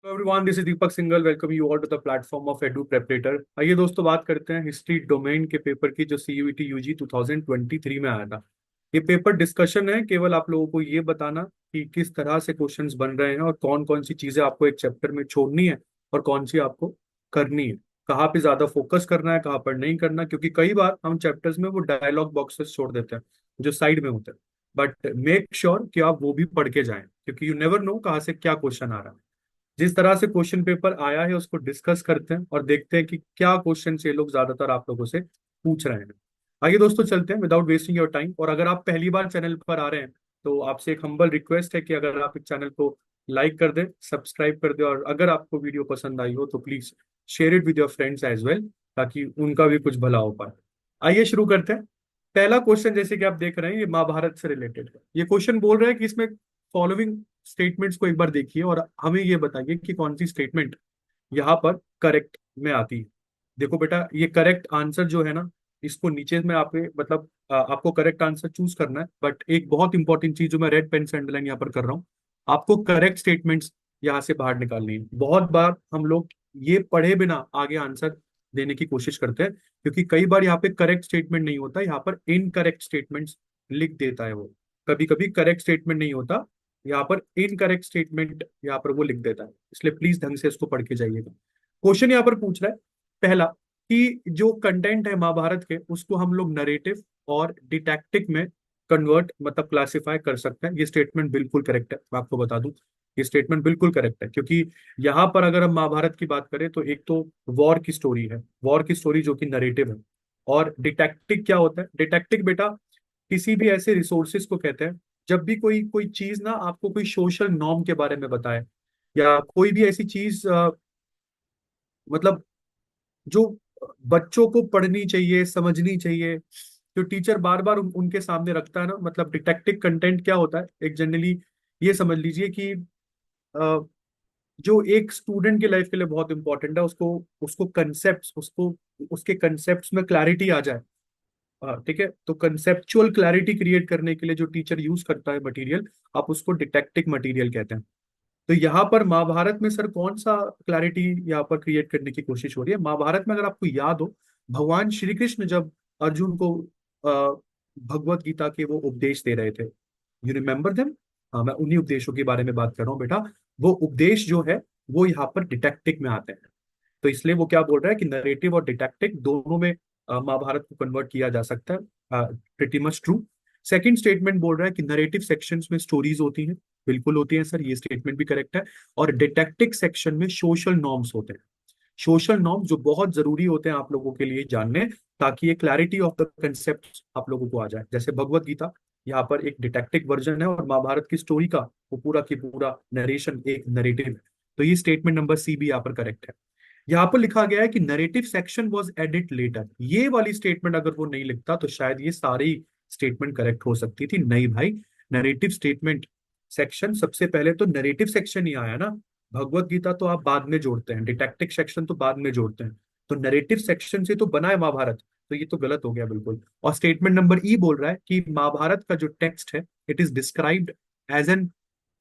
Everyone, this is Deepak Singhal. Welcome you all to the platform of Edu Preparator. आइए दोस्तों, बात करते हैं हिस्ट्री डोमेन के पेपर की जो सीयूईटी यूजी 2023 में आया था। ये पेपर डिस्कशन है, केवल आप लोगों को ये बताना कि किस तरह से क्वेश्चंस बन रहे हैं और कौन कौन सी चीजें आपको एक चैप्टर में छोड़नी है और कौन सी आपको करनी है, कहाँ पे ज्यादा फोकस करना है, कहाँ पर नहीं करना। क्योंकि कई बार हम चैप्टर्स में वो डायलॉग बॉक्सेस छोड़ देते हैं जो साइड में होते हैं। बट मेक श्योर कि आप वो भी पढ़ के जाएं, क्योंकि यू नेवर नो कहाँ से क्या क्वेश्चन आ रहा है। जिस तरह से क्वेश्चन पेपर आया है उसको डिस्कस करते हैं और देखते हैं कि क्या क्वेश्चन ये लोग ज्यादातर आप लोगों से पूछ रहे हैं। आइए दोस्तों, चलते हैं विदाउट वेस्टिंग योर टाइम। और अगर आप पहली बार चैनल पर आ रहे हैं तो आपसे एक हम्बल रिक्वेस्ट है कि अगर आप इस चैनल को लाइक कर दें, सब्सक्राइब कर दें, और अगर आपको वीडियो पसंद आई हो तो please share it with your friends as well, ताकि उनका भी कुछ भला हो पाए। आइए शुरू करते हैं। पहला क्वेश्चन, जैसे कि आप देख रहे हैं, ये महाभारत से रिलेटेड है। ये क्वेश्चन बोल रहा है कि इसमें फॉलोइंग स्टेटमेंट्स को एक बार देखिए और हमें ये बताइए कि कौन सी स्टेटमेंट यहाँ पर करेक्ट में आती है। देखो बेटा, ये करेक्ट आंसर जो है ना, इसको नीचे में आप मतलब आपको करेक्ट आंसर चूज करना है। बट एक बहुत इंपॉर्टेंट चीज जो मैं रेड पेन से अंडरलाइन यहाँ पर कर रहा हूँ, आपको करेक्ट स्टेटमेंट्स यहाँ से बाहर निकालनी है। बहुत बार हम लोग ये पढ़े बिना आगे आंसर देने की कोशिश करते हैं, क्योंकि कई बार यहाँ पे करेक्ट स्टेटमेंट नहीं होता, यहाँ पर इनकरेक्ट स्टेटमेंट्स लिख देता है वो। कभी कभी करेक्ट स्टेटमेंट नहीं होता, यहाँ पर इनकरेक्ट स्टेटमेंट यहाँ पर वो लिख देता है। इसलिए प्लीज ढंग से इसको पढ़ के जाइएगा। क्वेश्चन यहाँ पर पूछ रहा है पहला, कि जो कंटेंट है महाभारत के उसको हम लोग नरेटिव और डिटैक्टिक में कन्वर्ट मतलब क्लासिफाई कर सकते हैं। ये स्टेटमेंट बिल्कुल करेक्ट है, मैं आपको बता दूं। ये स्टेटमेंट बिल्कुल करेक्ट है, क्योंकि यहाँ पर अगर हम महाभारत की बात करें तो एक तो वॉर की स्टोरी है, वॉर की स्टोरी जो कि नरेटिव है। और डिटैक्टिक क्या होता है? डिटैक्टिक बेटा किसी भी ऐसे रिसोर्सेज को कहते हैं जब भी कोई कोई चीज ना आपको कोई सोशल नॉर्म के बारे में बताए, या कोई भी ऐसी चीज मतलब जो बच्चों को पढ़नी चाहिए, समझनी चाहिए, जो टीचर बार बार उनके सामने रखता है ना। मतलब डिटेक्टिव कंटेंट क्या होता है, एक जनरली ये समझ लीजिए कि अ, जो एक स्टूडेंट की लाइफ के लिए बहुत इंपॉर्टेंट है, उसको उसको कंसेप्ट उसको उसके कंसेप्ट्स में क्लैरिटी आ जाए। ठीक है, तो कंसेप्चुअल क्लैरिटी क्रिएट करने के लिए जो टीचर यूज करता है मटेरियल, आप उसको डिटेक्टिव मटेरियल कहते हैं। तो यहाँ पर महाभारत में सर कौन सा क्लैरिटी यहाँ पर क्रिएट करने की कोशिश हो रही है? महाभारत में अगर आपको याद हो, भगवान श्री कृष्ण जब अर्जुन को भगवत गीता के वो उपदेश दे रहे थे, यू रिमेम्बर देम? हाँ, मैं उन्हीं उपदेशों के बारे में बात कर रहा हूँ बेटा। वो उपदेश जो है वो यहाँ पर डिटेक्टिव में आते हैं। तो इसलिए वो क्या बोल रहा है कि नरेटिव और डिटेक्टिव दोनों में महाभारत को कन्वर्ट किया जा सकता है। Pretty much true. Second statement बोल रहा है कि नरेटिव सेक्शंस में स्टोरीज होती हैं। बिल्कुल होती हैं सर, ये स्टेटमेंट भी करेक्ट है। और डिटेक्टिव सेक्शन में सोशल नॉर्म्स होते हैं। सोशल नॉर्म्स जो बहुत जरूरी होते हैं आप लोगों के लिए जानने, ताकि ये क्लैरिटी ऑफ द कंसेप्ट आप लोगों को आ जाए। जैसे भगवत गीता यहाँ पर एक डिटेक्टिव वर्जन है, और महाभारत की स्टोरी का वो पूरा की पूरा नरेशन एक नरेटिव है। तो ये स्टेटमेंट नंबर सी भी यहाँ पर करेक्ट है। यहाँ पर लिखा गया है कि narrative section was edit later. ये वाली स्टेटमेंट अगर वो नहीं लिखता तो शायद ये सारी स्टेटमेंट करेक्ट हो सकती थी। नहीं भाई, नरेटिव स्टेटमेंट सेक्शन सबसे पहले तो नरेटिव सेक्शन ही आया ना। भगवत गीता तो आप बाद में जोड़ते हैं, डिटेक्टिव सेक्शन तो बाद में जोड़ते हैं। तो नरेटिव सेक्शन से तो बना है महाभारत। तो ये तो गलत हो गया बिल्कुल। और स्टेटमेंट नंबर ई बोल रहा है कि महाभारत का जो टेक्स्ट है, it is described as an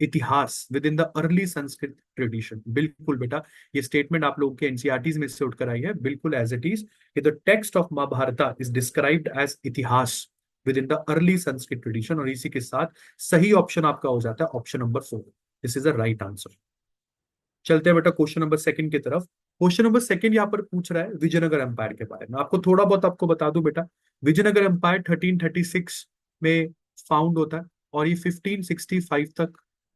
itihasa within the early Sanskrit tradition. बिल्कुल बेटा, ये स्टेटमेंट आप लोगों के एनसीईआरटीज में से उठकर आई है, बिल्कुल एज इट इज, कि the text of Mahabharata is described as itihasa within the early Sanskrit tradition. और इसी के साथ सही ऑप्शन आपका हो जाता है option number 4। This is the right answer. चलते हैं बेटा क्वेश्चन नंबर सेकंड की तरफ। क्वेश्चन नंबर सेकंड यहाँ पर पूछ रहा है विजयनगर एम्पायर के बारे में। आपको थोड़ा बहुत आपको बता दूं बेटा, विजयनगर एम्पायर 1336 में फाउंड होता है और ये 1565 तक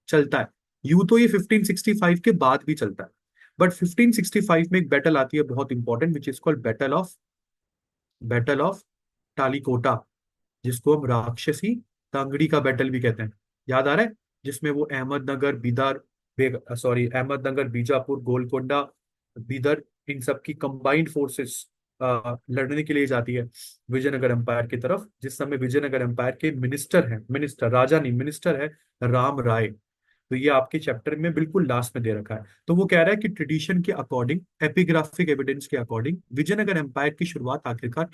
चलता है। यूं तो ये 1565 के बाद भी चलता है, बट 1565 में एक बैटल आती है बहुत important, which is called battle of Talikota, जिसको हम राक्षसी तांगड़ी का बैटल भी कहते हैं। याद आ रहा है? जिसमें वो अहमदनगर, बीदर, सॉरी, अहमदनगर, बीजापुर, गोलकोंडा, बीदर, इन सब की कंबाइंड फोर्सेस लड़ने के लिए जाती है विजयनगर एम्पायर की तरफ। जिस समय विजयनगर एम्पायर के मिनिस्टर राजा नहीं, मिनिस्टर है राम राय। तो ये आपके चैप्टर में बिल्कुल लास्ट में दे रखा है। तो वो कह रहा है कि ट्रेडिशन के अकॉर्डिंग, एपिग्राफिक एविडेंस के अकॉर्डिंग, विजयनगर एम्पायर की शुरुआत आखिरकार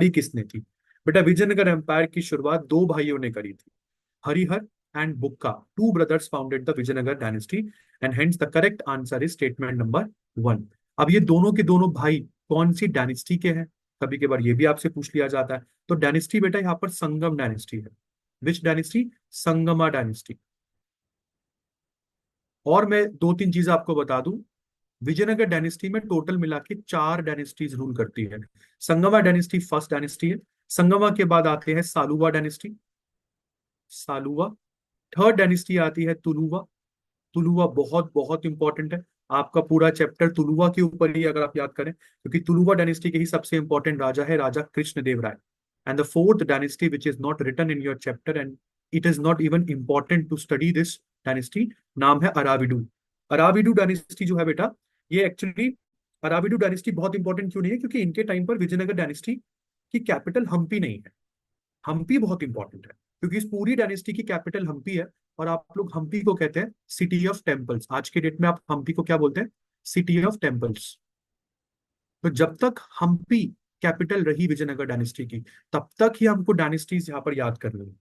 किसने थी? बेटा, विजयनगर एम्पायर की शुरुआत दो भाइयों ने करी थी, Harihar and Bukka, two brothers founded the Vijayanagar dynasty, and hence the correct answer is statement number 1. अब ये दोनों के दोनों भाई कौन सी डायनेस्टी के हैं, कभी कभार ये भी आपसे पूछ लिया जाता है। तो डायनेस्टी बेटा यहाँ पर संगम डायनेस्टी है। Which dynasty? संगमा डायनेस्टी। और मैं दो तीन चीजें आपको बता दूं, विजयनगर डायनेस्टी में टोटल मिला के 4 डायनेस्टीज रूल करती है। संगमा डायनेस्टी फर्स्ट डायनेस्टी है। संगमा के बाद आते हैं Saluva dynasty, Saluva. Third dynasty आती है तुलुवा। तुलुवा बहुत बहुत इंपॉर्टेंट है, आपका पूरा चैप्टर तुलुवा के ऊपर ही अगर आप याद करें, क्योंकि तुलुवा डायनेस्टी के ही सबसे इंपॉर्टेंट राजा है राजा Krishnadeva Raya. And the fourth dynasty which is not written in your chapter and it is not even important to study this dynasty, नाम है अराविडू। अराविडू डायनेस्टी जो है बेटा, ये एक्चुअली अराविडू डायनेस्टी बहुत इंपॉर्टेंट क्यों नहीं है, क्योंकि इनके टाइम पर विजयनगर डायनेस्टी की कैपिटल हम्पी नहीं है। हम्पी बहुत इंपॉर्टेंट है क्योंकि इस पूरी डायनेस्टी की कैपिटल हम्पी है, और आप लोग हम्पी को कहते हैं सिटी ऑफ टेम्पल्स। आज के डेट में आप हम्पी को क्या बोलते हैं? City of temples. तो जब तक हम्पी कैपिटल रही विजयनगर डायनेस्टी की, तब तक ही हमको डायनेस्टीज यहाँ पर याद करनी है।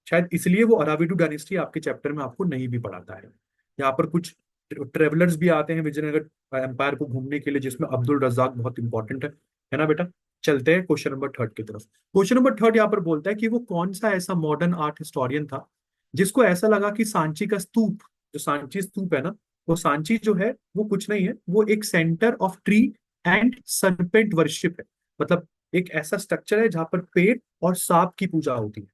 शायद इसलिए वो अराविडू डायनेस्टी आपके चैप्टर में आपको नहीं भी पढ़ाता है। यहाँ पर कुछ ट्रेवलर्स भी आते हैं विजयनगर एम्पायर को घूमने के लिए, जिसमें अब्दुल रज्जाक बहुत इंपॉर्टेंट है ना बेटा। चलते हैं क्वेश्चन नंबर 3 की तरफ। क्वेश्चन नंबर 3 यहाँ पर बोलता है कि वो कौन सा ऐसा मॉडर्न आर्ट हिस्टोरियन था जिसको ऐसा लगा कि सांची का स्तूप, जो सांची स्तूप है ना, वो सांची जो है वो कुछ नहीं है, वो एक centre of tree and serpent worship है। मतलब एक ऐसा स्ट्रक्चर है जहां पर पेड़ और सांप की पूजा होती है।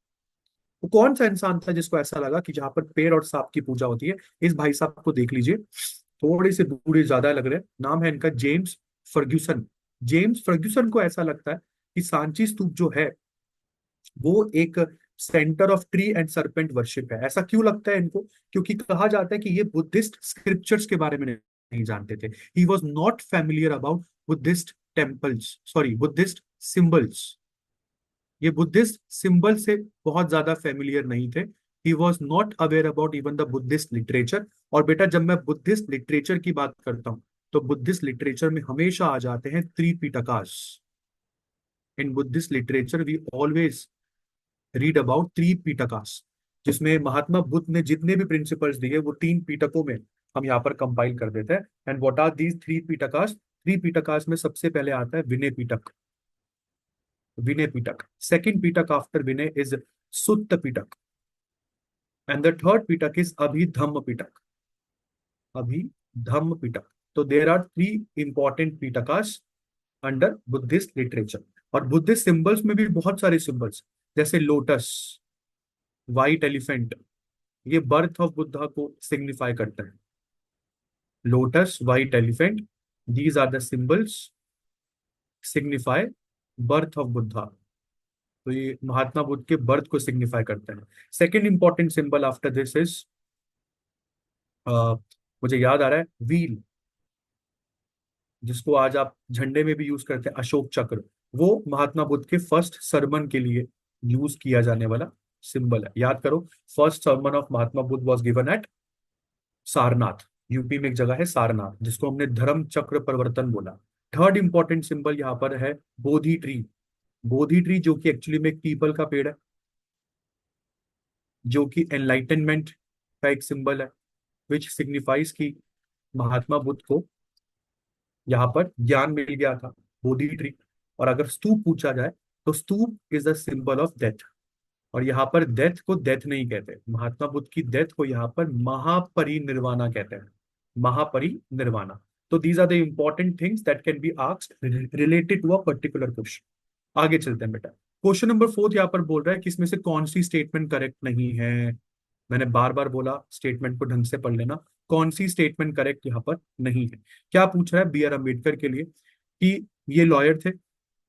वो कौन सा इंसान था जिसको ऐसा लगा कि जहां पर पेड़ और सांप की पूजा होती है? इस भाई साहब को देख लीजिए, थोड़े से बूढ़े ज्यादा लग रहे हैं। नाम है इनका जेम्स फर्ग्यूसन। जेम्स फर्ग्यूसन को ऐसा लगता है कि सांची स्तूप जो है वो एक centre of tree and serpent worship है। ऐसा क्यों लगता है इनको? क्योंकि कहा जाता है कि ये बुद्धिस्ट स्क्रिप्चर्स के बारे में नहीं जानते थे। He was not familiar about Buddhist temples, sorry Buddhist symbols. ये बुद्धिस्ट सिंबल से बहुत ज्यादा फेमिलियर नहीं थे। He was not aware about even the Buddhist literature. और बेटा जब मैं बुद्धिस्ट लिटरेचर की बात करता हूं, तो बुद्धिस्ट लिटरेचर में हमेशा आ जाते हैं Tripitakas. In Buddhist literature we always read about Tripitakas, जिसमें महात्मा बुद्ध ने जितने भी प्रिंसिपल्स दिए वो 3 पिटकों में हम यहाँ पर कंपाइल कर देते हैं। And what are these 3 Pitakas? 3 Pitakas में सबसे पहले आता है Vinaya Pitaka. Vinaya Pitaka. Second Pitaka after Vinaya is Sutta Pitaka, and the third Pitaka is Abhidhamma Pitaka. Abhidhamma Pitaka. तो there are 3 important Pitakas under Buddhist literature. और बुद्धिस्ट सिंबल्स में भी बहुत सारे सिंबल्स, जैसे लोटस, व्हाइट एलिफेंट, ये बर्थ ऑफ बुद्धा को सिग्निफाई करता है। Lotus, white elephant, these are the symbols signify birth of Buddha. तो ये महात्मा बुद्ध के बर्थ को सिग्निफाई करता है। Second important symbol after this is, मुझे याद आ रहा है, व्हील, जिसको आज आप झंडे में भी यूज करते हैं, अशोक चक्र। वो महात्मा बुद्ध के फर्स्ट सरमन के लिए यूज किया जाने वाला सिंबल है। याद करो, first sermon of Mahatma Buddha was given at Sarnath. UP में एक जगह है सारनाथ, जिसको हमने धर्म चक्र परिवर्तन बोला। थर्ड इंपॉर्टेंट सिंबल यहाँ पर है बोधि ट्री। बोधि ट्री जो कि एक्चुअली में एक पीपल का पेड़ है, जो कि एनलाइटनमेंट का एक सिंबल है, विच सिग्निफाइज कि महात्मा बुद्ध को यहाँ पर ज्ञान मिल गया था, बोधि ट्री। और अगर स्तूप पूछा जाए तो stupa is the symbol of death. और यहाँ पर डेथ को डेथ नहीं कहते, महात्मा बुद्ध की डेथ को यहाँ पर महापरिनिर्वाणा कहते हैं। महापरिनिर्वाणा। तो these are the important things that can be asked related to a particular question. आगे चलते हैं बेटा। क्वेश्चन नंबर 4 यहाँ पर बोल रहा है कि इसमें से कौन सी स्टेटमेंट करेक्ट नहीं है। मैंने बार बार बोला स्टेटमेंट को ढंग से पढ़ लेना। कौन सी स्टेटमेंट करेक्ट यहाँ पर नहीं है? क्या पूछ रहा है बी आर अम्बेडकर के लिए कि ये लॉयर थे?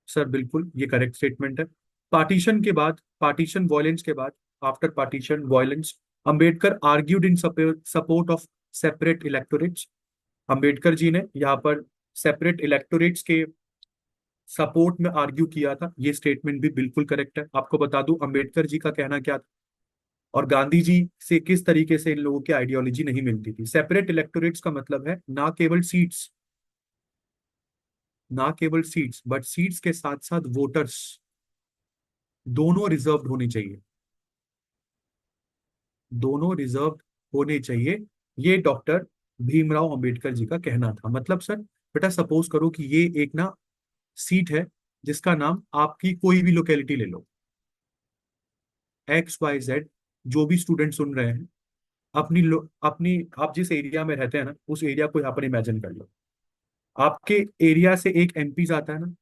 सर बिल्कुल ये करेक्ट स्टेटमेंट है। पार्टीशन के बाद, पार्टीशन वॉयलेंस के बाद, after partition violence, Ambedkar argued in support of separate electorates. Ambedkar ji ने यहाँ पर सेपरेट इलेक्टोरेट्स के सपोर्ट में आर्ग्यू किया था। ये स्टेटमेंट भी बिल्कुल करेक्ट है। आपको बता दूं अंबेडकर जी का कहना क्या था, और गांधी जी से किस तरीके से इन लोगों की आइडियोलॉजी नहीं मिलती थी। सेपरेट इलेक्टोरेट्स का मतलब है ना केवल सीट्स, ना केवल सीट्स बट सीट्स के साथ साथ वोटर्स दोनों रिजर्व्ड होनी चाहिए। दोनों रिजर्व होने चाहिए। ये डॉक्टर भीमराव अंबेडकर जी का कहना था। मतलब सर, बेटा सपोज करो कि ये एक ना सीट है जिसका नाम, आपकी कोई भी लोकेलिटी ले लो, XYZ, जो भी स्टूडेंट सुन रहे हैं, अपनी आप जिस एरिया में रहते हैं ना, उस एरिया को यहाँ पर इमेजिन कर लो। आपके एरिया से एक एमपी जाता है ना,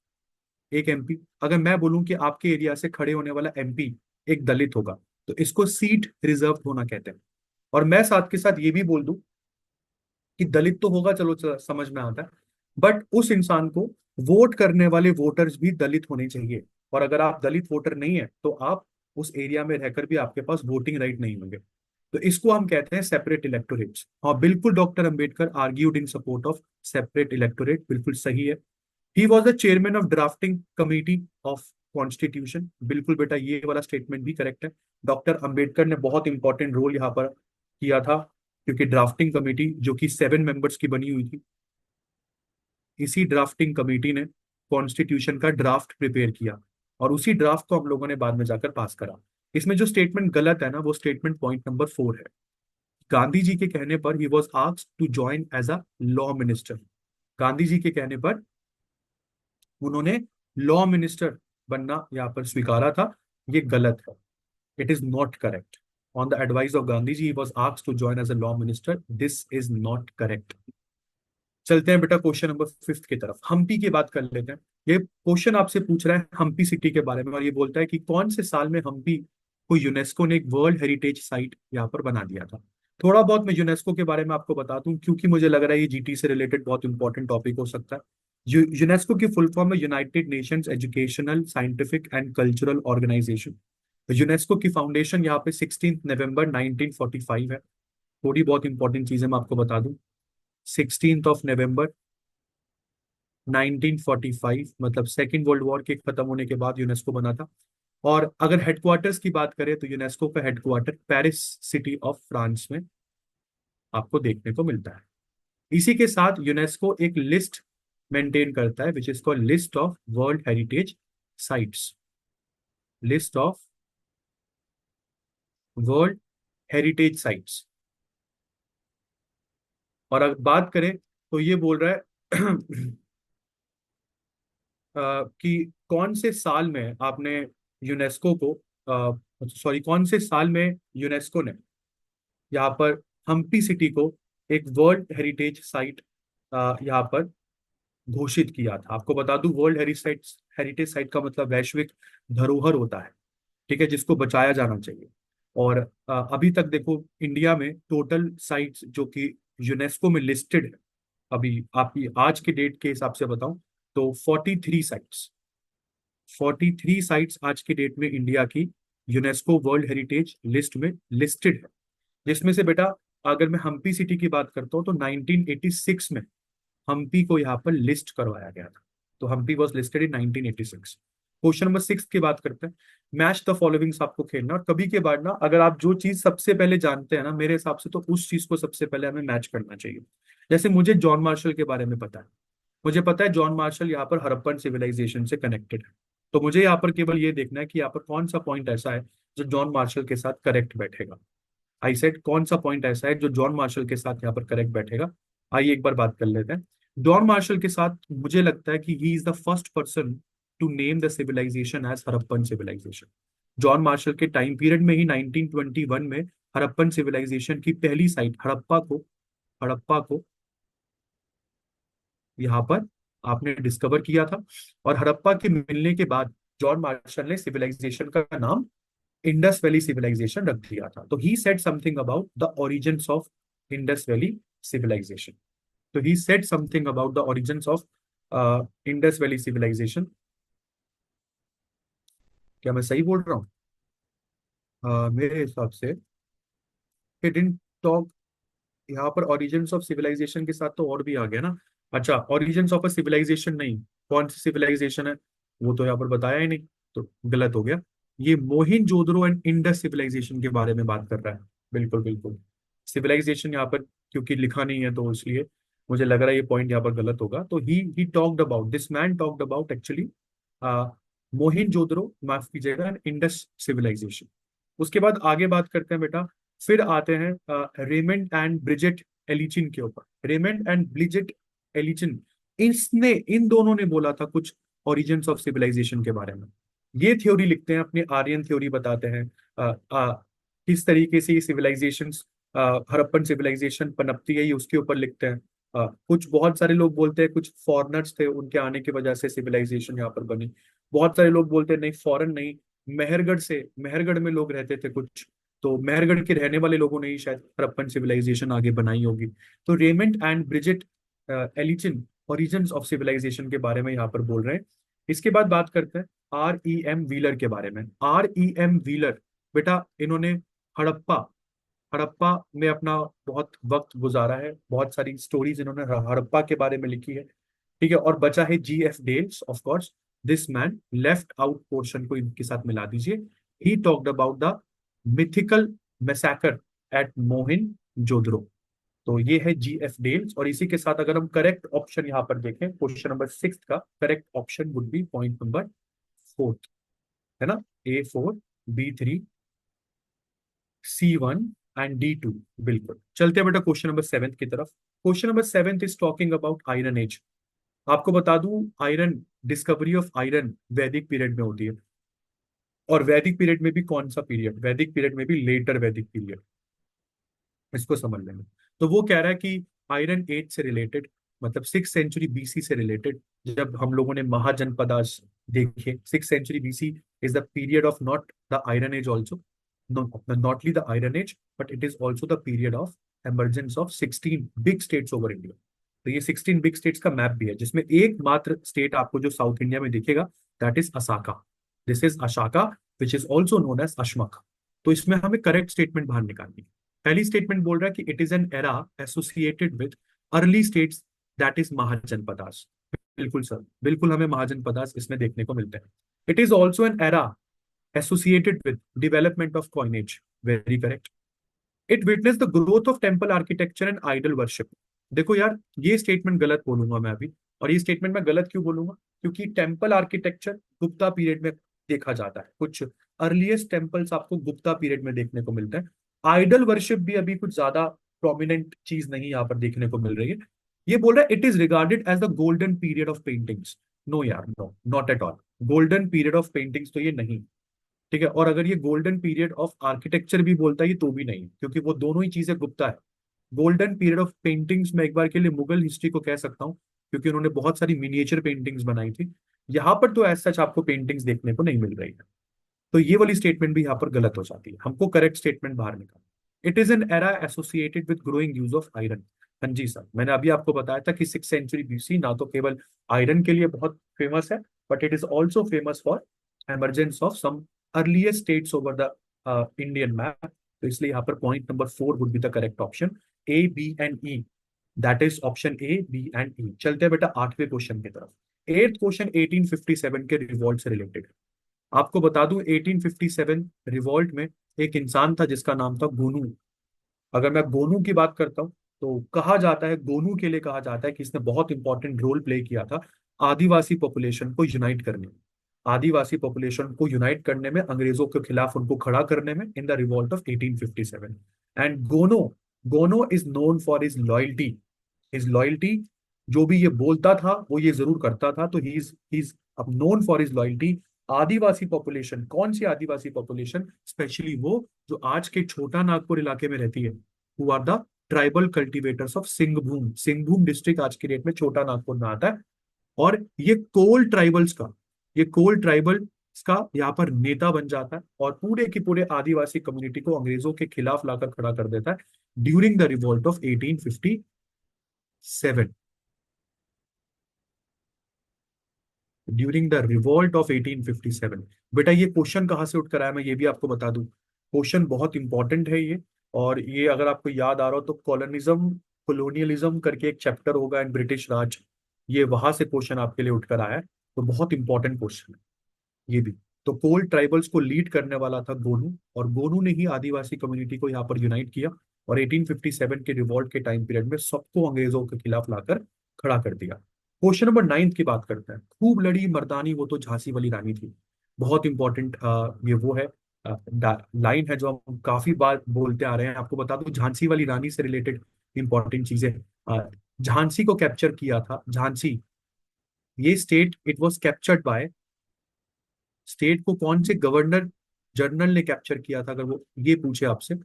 एक एमपी। अगर मैं बोलूं कि आपके एरिया से खड़े होने वाला एमपी एक दलित होगा, तो इसको सीट रिजर्व होना कहते हैं। और मैं साथ के साथ ये भी बोल दूं कि दलित तो होगा, चलो समझ में आता है, बट उस इंसान को वोट करने वाले वोटर्स भी दलित होने चाहिए। और अगर आप दलित वोटर नहीं है तो आप उस एरिया में रहकर भी आपके पास वोटिंग राइट नहीं होंगे। तो इसको हम कहते हैं सेपरेट इलेक्टोरेट्स। हाँ बिल्कुल, doctor Ambedkar argued in support of separate electorate, बिल्कुल सही है। He was the chairman of drafting committee of constitution, बिल्कुल बेटा ये वाला स्टेटमेंट भी करेक्ट है। डॉक्टर अंबेडकर ने बहुत इंपॉर्टेंट रोल यहाँ पर किया था, क्योंकि ड्राफ्टिंग कमेटी जो कि 7 मेंबर्स की बनी हुई थी, इसी ड्राफ्टिंग कमेटी ने कॉन्स्टिट्यूशन का ड्राफ्ट प्रिपेयर किया, और उसी ड्राफ्ट को हम लोगों ने बाद में जाकर पास करा। इसमें जो स्टेटमेंट गलत है ना, वो स्टेटमेंट पॉइंट नंबर 4 है। गांधी जी के कहने पर he was asked to join as a law minister. Gandhi ji के कहने पर उन्होंने लॉ मिनिस्टर बनना यहाँ पर स्वीकारा था। ये गलत है, it is not correct. On the advice of Gandhi ji was asked to join as a law minister, this is not correct. चलते हैं बेटा क्वेश्चन नंबर 5 की तरफ, हम्पी की बात कर लेते हैं। ये क्वेश्चन आपसे पूछ रहा है हम्पी सिटी के बारे में, और ये बोलता है कि कौन से साल में हम्पी को यूनेस्को ने एक वर्ल्ड हेरिटेज साइट यहाँ पर बना दिया था। थोड़ा बहुत मैं यूनेस्को के बारे में आपको बता दूं, क्योंकि मुझे लग रहा है ये जीटी से रिलेटेड बहुत इंपॉर्टेंट टॉपिक हो सकता है। यूनेस्को की फुल फॉर्म है United Nations Educational Scientific and Cultural Organization. UNESCO की फाउंडेशन यहाँ पे 16 नवंबर 1945 है। थोड़ी बहुत इंपॉर्टेंट चीजें मैं आपको बता दूं। 16 नवंबर 1945, मतलब सेकेंड वर्ल्ड वॉर के खत्म होने के बाद यूनेस्को बना था। और अगर हेडक्वार्टर्स की बात करें तो यूनेस्को का headquarter Paris city of France में आपको देखने को मिलता है। इसी के साथ यूनेस्को एक लिस्ट मेंटेन करता है which is called list of world heritage sites, list of world heritage sites. और अगर बात करें तो ये बोल रहा है कि कौन से साल में आपने यूनेस्को को, सॉरी, कौन से साल में यूनेस्को ने यहाँ पर हम्पी सिटी को एक वर्ल्ड हेरिटेज साइट यहाँ पर घोषित किया था। आपको बता दूं, वर्ल्ड हेरिटेज साइट का मतलब वैश्विक धरोहर होता है, ठीक है, जिसको बचाया जाना चाहिए। और अभी तक देखो इंडिया में टोटल साइट्स जो कि यूनेस्को में लिस्टेड है, अभी आपकी आज के डेट के हिसाब से बताऊं तो 43 साइट्स, 43 साइट्स आज की डेट में इंडिया की यूनेस्को वर्ल्ड हेरिटेज लिस्ट में लिस्टेड है। जिसमें से बेटा, अगर मैं हम्पी सिटी की बात करता हूँ तो 1986 में हम्पी को यहाँ पर लिस्ट करवाया गया था। तो Hampi was listed in 1986। Question number 6 की बात करते हैं। मैच द फॉलोइंग्स आपको खेलना, और कभी के बाद ना अगर आप जो चीज सबसे पहले जानते हैं ना, मेरे हिसाब से तो उस चीज को सबसे पहले हमें मैच करना चाहिए। जैसे मुझे जॉन मार्शल के बारे में पता है, मुझे पता है जॉन मार्शल यहाँ पर हड़प्पन सिविलाइजेशन से कनेक्टेड है। तो मुझे यहाँ पर केवल ये देखना है कि यहाँ पर कौन सा पॉइंट ऐसा है जो जॉन मार्शल के साथ करेक्ट बैठेगा। आई सेड कौन सा पॉइंट ऐसा है जो जॉन मार्शल के साथ यहाँ पर करेक्ट बैठेगा। आइए एक बार बात कर लेते हैं। जॉन मार्शल के साथ मुझे लगता है कि he is the first person to name the civilization as Harappan civilization. John Marshall के टाइम पीरियड में ही 1921 में हड़प्पन सिविलाइजेशन की पहली साइट हड़प्पा को यहाँ पर आपने डिस्कवर किया था। और हड़प्पा के मिलने के बाद जॉन मार्शल ने सिविलाइजेशन का नाम इंडस वैली सिविलाइजेशन रख दिया था। तो he said something about the origins of Indus valley civilisation. तो he said something about the origins of Indus valley civilisation. क्या मैं सही बोल रहा हूँ? मेरे हिसाब से ही डिडंट टॉक। यहाँ पर ओरिजिन्स ऑफ सिविलाइजेशन के साथ तो और भी आ गया ना। अच्छा, ओरिजिन्स ऑफ अ सिविलाइजेशन नहीं, कौन सी सिविलाइजेशन है वो तो यहाँ पर बताया ही नहीं, तो गलत हो गया। ये मोहिनजोदड़ो एंड इंडस सिविलाइजेशन के बारे में बात कर रहा है। बिल्कुल बिल्कुल, सिविलाइजेशन यहाँ पर क्योंकि लिखा नहीं है तो इसलिए मुझे लग रहा है ये पॉइंट यहाँ पर गलत होगा। तो he talked about, this man talked about actually Mohenjodaro, माफ कीजिएगा, इंडस सिविलाइजेशन। उसके बाद आगे बात करते हैं बेटा, फिर आते हैं रेमंड एंड ब्रिजेट एलिचिन के ऊपर। रेमंड एंड ब्रिजेट एलिचिन, इसने इन दोनों ने बोला था कुछ ओरिजिन्स ऑफ सिविलाइजेशन के बारे में। ये थ्योरी लिखते हैं, अपनी आर्यन थ्योरी बताते हैं। किस तरीके से ये सिविलाइजेशन, हड़प्पन सिविलाइजेशन पनपती है, ये उसके ऊपर लिखते हैं। कुछ बहुत सारे लोग बोलते हैं कुछ फॉरेनर्स थे, उनके आने की वजह से सिविलाइजेशन यहाँ पर बनी। बहुत सारे लोग बोलते हैं नहीं, फॉरेन नहीं, मेहरगढ़ से, मेहरगढ़ में लोग रहते थे कुछ, तो मेहरगढ़ के रहने वाले लोगों ने ही शायद हड़प्पन सिविलाइजेशन आगे बनाई होगी। तो Raymond and Bridget Allchin origins of civilisation के बारे में यहाँ पर बोल रहे हैं। इसके बाद बात करते हैं R E M व्हीलर के बारे में। R E M व्हीलर, बेटा इन्होंने हड़प्पा, हड़प्पा में अपना बहुत वक्त गुजारा है, बहुत सारी स्टोरीज इन्होंने हड़प्पा के बारे में लिखी है। ठीक है, और बचा है G F Dales, of course this man left out portion को इनके साथ मिला दीजिए। He talked about the mythical massacre at Mohenjodaro. तो ये है G F Dales, और इसी के साथ अगर हम करेक्ट ऑप्शन यहाँ पर देखें, क्वेश्चन नंबर 6 का correct option would B point number 4, है ना, A4 B3 C1 and D2। बिल्कुल, चलते हैं बेटा क्वेश्चन नंबर 7 की तरफ। Question number 7 is talking about iron age. आपको बता दूं, iron, discovery of iron Vedic period में होती है। और वैदिक पीरियड में भी कौन सा पीरियड, वैदिक पीरियड में भी लेटर वैदिक पीरियड, इसको समझ लेंगे। तो वो कह रहा है कि आयरन एज से रिलेटेड, मतलब 6th century BC से रिलेटेड, जब हम लोगों ने महाजनपदास देखे, 6th century BC is the period of not the iron age also, not only the iron age, but it is also the period of emergence of 16 big states over India. तो ये 16 big states का map भी है, जिसमें एकमात्र state आपको जो south India में दिखेगा, that is Assaka. This is Ashaka, which is also known as Ashmaka. तो इसमें हमें करेक्ट स्टेटमेंट बाहर निकालनी है। पहली स्टेटमेंट बोल रहा है कि it is an era associated with early states, that is mahajanapadas. बिल्कुल सर, बिल्कुल हमें महाजनपदास इसमें देखने को मिलते हैं। It is also an era associated with development of coinage, very correct. It witness the growth of temple architecture and idol worship. देखो यार, ये स्टेटमेंट गलत बोलूंगा मैं अभी, और ये स्टेटमेंट मैं गलत क्यों बोलूंगा, क्योंकि टेम्पल आर्किटेक्चर गुप्ता पीरियड में देखा जाता है, कुछ अर्लीस्ट टेम्पल्स आपको गुप्ता पीरियड में देखने को मिलते हैं। आइडल वर्शिप भी अभी कुछ ज्यादा प्रोमिनेंट चीज नहीं यहाँ पर देखने को मिल रही है। ये बोल रहा है it is regarded as the golden period of paintings. No यार, no, not at all. Golden period of paintings तो ये नहीं। ठीक है, और अगर ये गोल्डन पीरियड ऑफ आर्किटेक्चर भी बोलता है ये तो भी नहीं, क्योंकि वो दोनों ही चीजें गुप्ता है। गोल्डन पीरियड ऑफ पेंटिंग्स में एक बार के लिए मुगल हिस्ट्री को कह सकता हूँ, क्योंकि उन्होंने बहुत सारी मिनिएचर पेंटिंग्स बनाई थी। यहाँ पर तो एज सच आपको पेंटिंग्स देखने को नहीं मिल रही है। तो ये वाली स्टेटमेंट भी यहाँ पर गलत हो जाती है, हमको करेक्ट स्टेटमेंट बाहर निकालना। It is an era associated with growing use of iron. हाँ जी सर, मैंने अभी आपको बताया था कि 6th century BC ना तो केवल आयरन के लिए बहुत फेमस है, but it is also famous for emergence of some earliest states over the Indian map. तो इसलिए यहाँ पर point number 4 would be the correct option, A B and E। That is option A B and E। चलते हैं बेटा 8वें question की तरफ। 8th question 1857 के रिवॉल्ट से रिलेटेड। आपको बता दूं, 1857 रिवॉल्ट में एक इंसान था जिसका नाम था गोनू। अगर मैं गोनू की बात करता हूं, तो कहा जाता है, गोनू के लिए कहा जाता है कि इसने बहुत इंपॉर्टेंट रोल प्ले किया था आदिवासी पॉपुलेशन को यूनाइट करने में, आदिवासी पॉपुलेशन को यूनाइट करने में, अंग्रेजों के खिलाफ उनको खड़ा करने में, in the revolt of 1857। And गोनो, गोनो is known for his loyalty. His loyalty, जो भी ये बोलता था वो ये जरूर करता था, तो ही इज अब known for his loyalty. Adivasi population, कौन सी आदिवासी पॉपुलेशन, स्पेशली वो जो आज के छोटा नागपुर इलाके में रहती है, who are the tribal cultivators of Singhbhum. Singhbhum district आज की डेट में छोटा नागपुर में आता है। और ये कोल ट्राइबल्स का, ये कोल ट्राइबल्स का यहाँ पर नेता बन जाता है, और पूरे की पूरे आदिवासी कम्युनिटी को अंग्रेजों के खिलाफ लाकर खड़ा कर देता है during the revolt of 1857। During the revolt of 1857। बेटा ये क्वेश्चन कहाँ से उठकर आया, मैं ये भी आपको बता दूं, क्वेश्चन बहुत इंपॉर्टेंट है ये। और ये अगर आपको याद आ रहा हो तो कॉलोनिज्म, कोलोनियलिज्म करके एक चैप्टर होगा इन ब्रिटिश राज, ये वहां से क्वेश्चन आपके लिए उठकर आया है। तो बहुत इंपॉर्टेंट क्वेश्चन है ये भी। तो कोल ट्राइबल्स को लीड करने वाला था गोनू, और गोनू ने ही आदिवासी कम्युनिटी को यहाँ पर यूनाइट किया, और 1857 के रिवॉल्ट के टाइम पीरियड में सबको अंग्रेजों के खिलाफ लाकर खड़ा कर दिया। क्वेश्चन नंबर 9 की बात करते हैं। खूब लड़ी मर्दानी वो तो झांसी वाली रानी थी। बहुत इंपॉर्टेंट ये वो है। लाइन है जो हम काफी बार बोलते आ रहे हैं। आपको बता दूं, झांसी वाली रानी से रिलेटेड इंपॉर्टेंट चीजें। झांसी को कैप्चर किया था, झांसी, ये state it was captured by, state को कौन से गवर्नर जनरल ने कैप्चर किया था, अगर वो ये पूछे आपसे,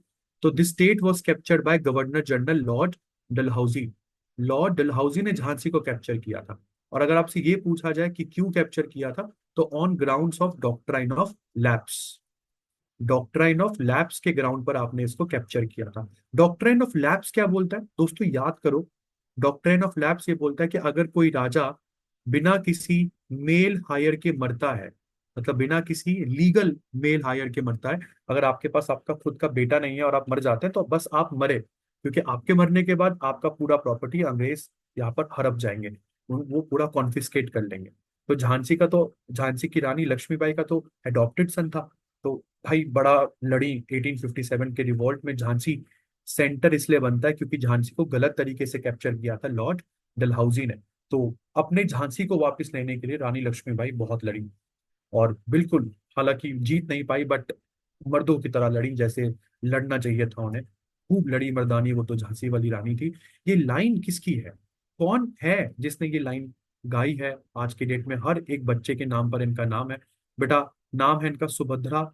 तो this state was captured by governor general Lord Dalhousie. Lord Dalhousie ने झांसी को कैप्चर किया था। और अगर आपसे ये पूछा जाए कि क्यों कैप्चर किया था, तो on grounds of doctrine of lapse, doctrine of lapse के ग्राउंड पर आपने इसको कैप्चर किया था। डॉक्ट्राइन ऑफ लैप्स क्या बोलता है दोस्तों, याद करो। डॉक्ट्राइन ऑफ लैप्स ये बोलता है कि अगर कोई राजा बिना किसी मेल हायर के मरता है, मतलब बिना किसी लीगल मेल हायर के मरता है, अगर आपके पास आपका खुद का बेटा नहीं है और आप मर जाते हैं, तो बस आप मरे, क्योंकि आपके मरने के बाद आपका पूरा प्रॉपर्टी अंग्रेज यहाँ पर हड़प जाएंगे, वो पूरा कॉन्फिस्केट कर लेंगे। तो झांसी की रानी लक्ष्मीबाई का तो एडॉप्टेड सन था। तो भाई बड़ा लड़ी 1857 के रिवॉल्ट में। झांसी सेंटर इसलिए बनता है क्योंकि झांसी को गलत तरीके से कैप्चर किया था लॉर्ड डलहौजी ने। तो अपने झांसी को वापस लेने के लिए रानी लक्ष्मीबाई बहुत लड़ी, और बिल्कुल, हालांकि जीत नहीं पाई, बट मर्दों की तरह लड़ी जैसे लड़ना चाहिए था उन्हें। खूब लड़ी मर्दानी, वो तो झांसी वाली रानी थी। ये लाइन किसकी है, कौन है जिसने ये लाइन गाई है? आज के डेट में हर एक बच्चे के नाम पर इनका नाम है। बेटा, नाम है इनका सुभद्रा,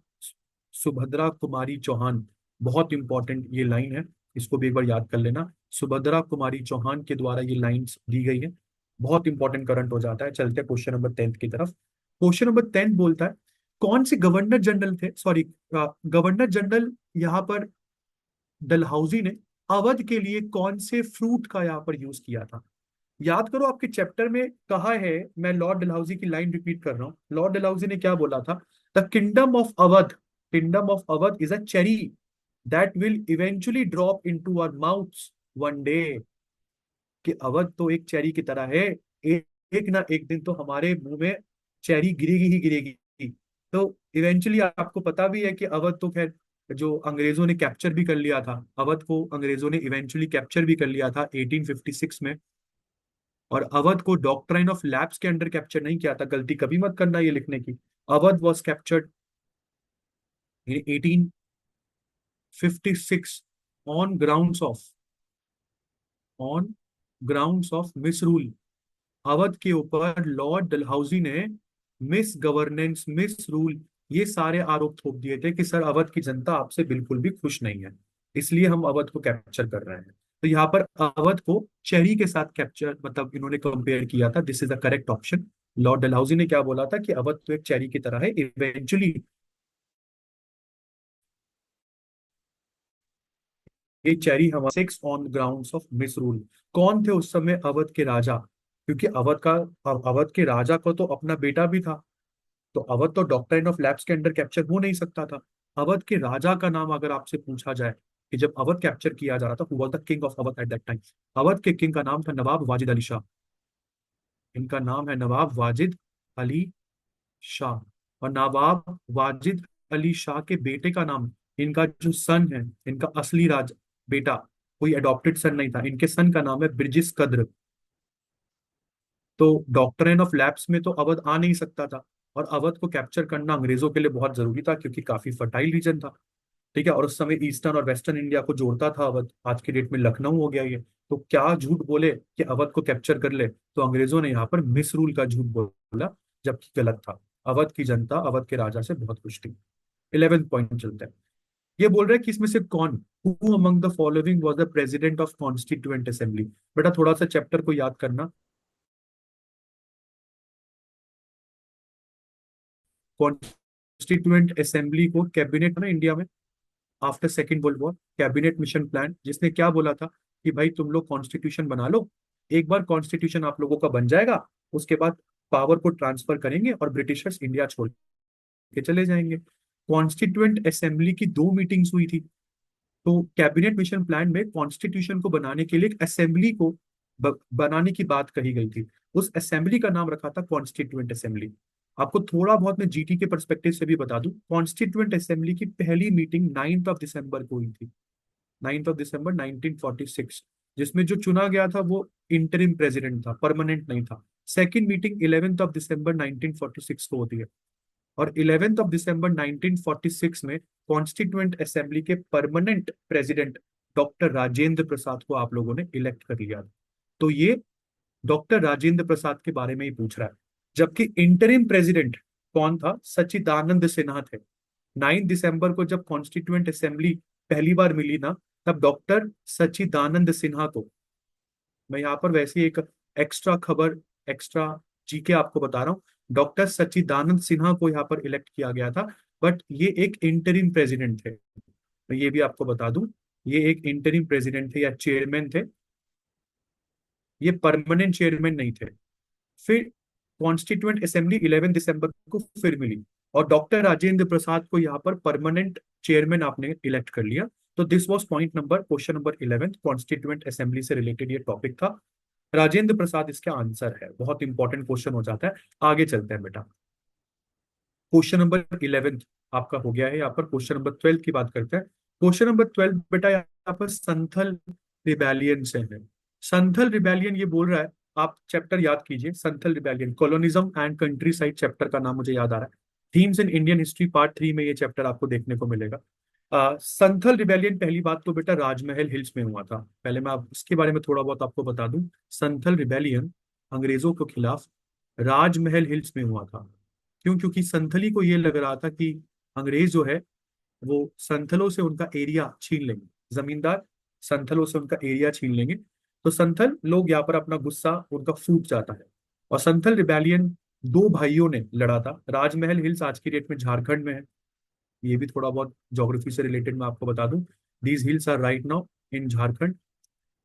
सुभद्रा कुमारी चौहान। बहुत इंपॉर्टेंट ये लाइन है, इसको भी एक बार याद कर लेना। सुभद्रा कुमारी चौहान के द्वारा ये लाइंस दी गई है। बहुत इंपॉर्टेंट करंट हो जाता है। चलते हैं क्वेश्चन नंबर 10 की तरफ। क्वेश्चन नंबर 10 बोलता है, कौन से गवर्नर जनरल थे, सॉरी, गवर्नर जनरल यहाँ पर डलहौजी ने अवध के लिए कौन से फ्रूट का यहाँ पर यूज किया था? याद करो, आपके चैप्टर में कहा है, मैं लॉर्ड डलहौजी की लाइन रिपीट कर रहा हूँ। लॉर्ड डलहौजी ने क्या बोला था? The kingdom of Awadh, kingdom of Awadh is a cherry that will eventually drop into our mouths one day. कि अवध तो एक चेरी की तरह है, एक ना एक दिन तो हमारे मुंह में चेरी गिरेगी ही गिरेगी। तो इवेंचुअली आपको पता भी है कि अवध तो खैर जो अंग्रेजों ने कैप्चर भी कर लिया था, अवध को अंग्रेजों ने इवेंचुअली कैप्चर भी कर लिया था 1856 में। और अवध को डॉक्ट्राइन ऑफ लैप्स के अंडर कैप्चर नहीं किया था, गलती कभी मत करना ये लिखने की। Awadh was captured in 1856 on grounds of, on grounds of मिसरूल। Awadh के ऊपर लॉर्ड डलहौजी ने मिस गवर्नेंस, मिस रूल, ये सारे आरोप थोप दिए थे कि सर अवध की जनता आपसे बिल्कुल भी खुश नहीं है, इसलिए हम अवध को कैप्चर कर रहे हैं। तो यहाँ पर अवध को चेरी के साथ कैप्चर, मतलब इन्होंने कंपेयर किया था। This is the correct option. Lord Dalhousie ने क्या बोला था कि अवध तो एक चेरी की तरह है, इवेंचुअली ये चेरी हमारे six on grounds of miss rule. कौन थे उस समय अवध के राजा? क्योंकि अवध के राजा को तो अपना बेटा भी था, तो अवध तो डॉक्ट्राइन ऑफ लैप्स के अंडर कैप्चर हो नहीं सकता था। अवध के राजा का नाम अगर आपसे पूछा जाए कि जब अवध कैप्चर किया जा रहा था, who was the king of Awadh at that time, Awadh के किंग का नाम था नवाब वाजिद अली शाह। इनका नाम है नवाब वाजिद अली शाह। और नवाब वाजिद अली शाह के बेटे का नाम, इनका जो सन है, इनका असली राज बेटा, कोई अडॉप्टेड सन नहीं था, इनके सन का नाम है ब्रिजिस कद्र। तो डॉक्ट्रिन ऑफ लैप्स में तो अवध आ नहीं सकता था, और अवध को कैप्चर करना अंग्रेजों के लिए बहुत जरूरी था क्योंकि काफी फर्टाइल रीजन था। ठीक है, और उस समय ईस्टर्न और वेस्टर्न इंडिया को जोड़ता था अवध। आज की डेट में लखनऊ हो गया ये। तो क्या झूठ बोले कि अवध को कैप्चर कर ले, तो अंग्रेजों ने यहाँ पर मिस रूल का झूठ बोला, जबकि गलत था। अवध की जनता अवध के राजा से बहुत खुश थी। 11th पॉइंट चलते हैं। ये बोल रहे हैं कि इसमें से कौन, who among the following was the president of constituent assembly? बेटा थोड़ा सा चैप्टर को याद करना। कॉन्स्टिट्यूएंट असेंबली को कैबिनेट ना इंडिया में after second world war, cabinet mission plan, जिसने क्या बोला था कि भाई तुम लोग कॉन्स्टिट्यूशन बना लो, एक बार कॉन्स्टिट्यूशन आप लोगों का बन जाएगा, उसके बाद पावर को ट्रांसफर करेंगे और ब्रिटिशर्स इंडिया छोड़ के चले जाएंगे। कॉन्स्टिट्यूएंट असेंबली की दो मीटिंग्स हुई थी। तो कैबिनेट मिशन प्लान में कॉन्स्टिट्यूशन को बनाने के लिए एक असेंबली को बनाने की बात कही गई थी। उस असेंबली का नाम रखा था कॉन्स्टिट्यूएंट असेंबली। आपको थोड़ा बहुत मैं जीटी के परस्पेक्टिव से भी बता दूं, कॉन्स्टिट्यूएंट असेंबली की पहली मीटिंग 9th ऑफ दिसंबर को हुई थी, 9th ऑफ दिसंबर 1946, जिसमें जो चुना गया था वो इंटरिम प्रेसिडेंट था, परमानेंट नहीं था। Second meeting 11th of December 1946 को होती है। और 11 दिसंबर 1946 में कॉन्स्टिट्यूएंट असेंबली के permanent president doctor Rajendra Prasad को आप लोगों ने इलेक्ट कर लिया। तो ये डॉक्टर राजेंद्र प्रसाद के बारे में ही पूछ रहा है। जबकि इंटरिम प्रेसिडेंट कौन था? सच्चिदानंद सिन्हा थे। 9 दिसंबर को जब कॉन्स्टिट्यूएंट असेंबली पहली बार मिली ना, तब डॉक्टर सच्चिदानंद सिन्हा को, मैं यहाँ पर वैसे ही एक एक्स्ट्रा खबर, एक्स्ट्रा जीके आपको बता रहा हूँ, डॉक्टर सच्चिदानंद सिन्हा को यहाँ पर इलेक्ट किया गया था। बट ये एक इंटरिम प्रेसिडेंट थे, मैं ये भी आपको बता दूं, ये एक इंटरिम प्रेसिडेंट थे या चेयरमैन थे, ये परमानेंट चेयरमैन नहीं थे। फिर कॉन्स्टिट्यूएंट असेंबली 11 दिसंबर को फिर मिली, और डॉक्टर राजेंद्र प्रसाद को यहाँ पर परमानेंट चेयरमैन आपने इलेक्ट कर लिया। तो this was point number, question number 11, constituent assembly से रिलेटेड ये टॉपिक था। राजेंद्र प्रसाद इसका आंसर है। बहुत इंपॉर्टेंट क्वेश्चन हो जाता है। आगे चलते हैं बेटा। क्वेश्चन नंबर 11 आपका हो गया है। यहाँ पर क्वेश्चन नंबर 12 की बात करते हैं। क्वेश्चन नंबर 12 बेटा यहाँ पर संथल रिबेलियन से है। संथल रिबेलियन ये बोल रहा है, आप चैप्टर याद कीजिए, Santhal rebellion colonialism and country side chapter का नाम मुझे याद आ रहा है। Themes in Indian history part 3 में ये चैप्टर आपको देखने को मिलेगा। संथल रिबेलियन पहली बात तो बेटा राजमहल हिल्स में हुआ था। पहले मैं आप इसके बारे में थोड़ा बहुत आपको बता दूं। संथल रिबेलियन अंग्रेजों के खिलाफ राजमहल हिल्स में हुआ था। क्यों? क्योंकि संथली को ये लग रहा था कि अंग्रेज जो है वो संथलों से उनका एरिया छीन लेंगे, जमींदार संथलों से उनका एरिया छीन लेंगे। तो संथल लोग यहाँ पर अपना गुस्सा उनका फूट जाता है, और संथल रिबेलियन दो भाइयों ने लड़ा था। राजमहल हिल्स आज की डेट में झारखंड में है। ये भी थोड़ा बहुत ज्योग्राफी से रिलेटेड मैं आपको बता दूं। These hills are right now in Jharkhand.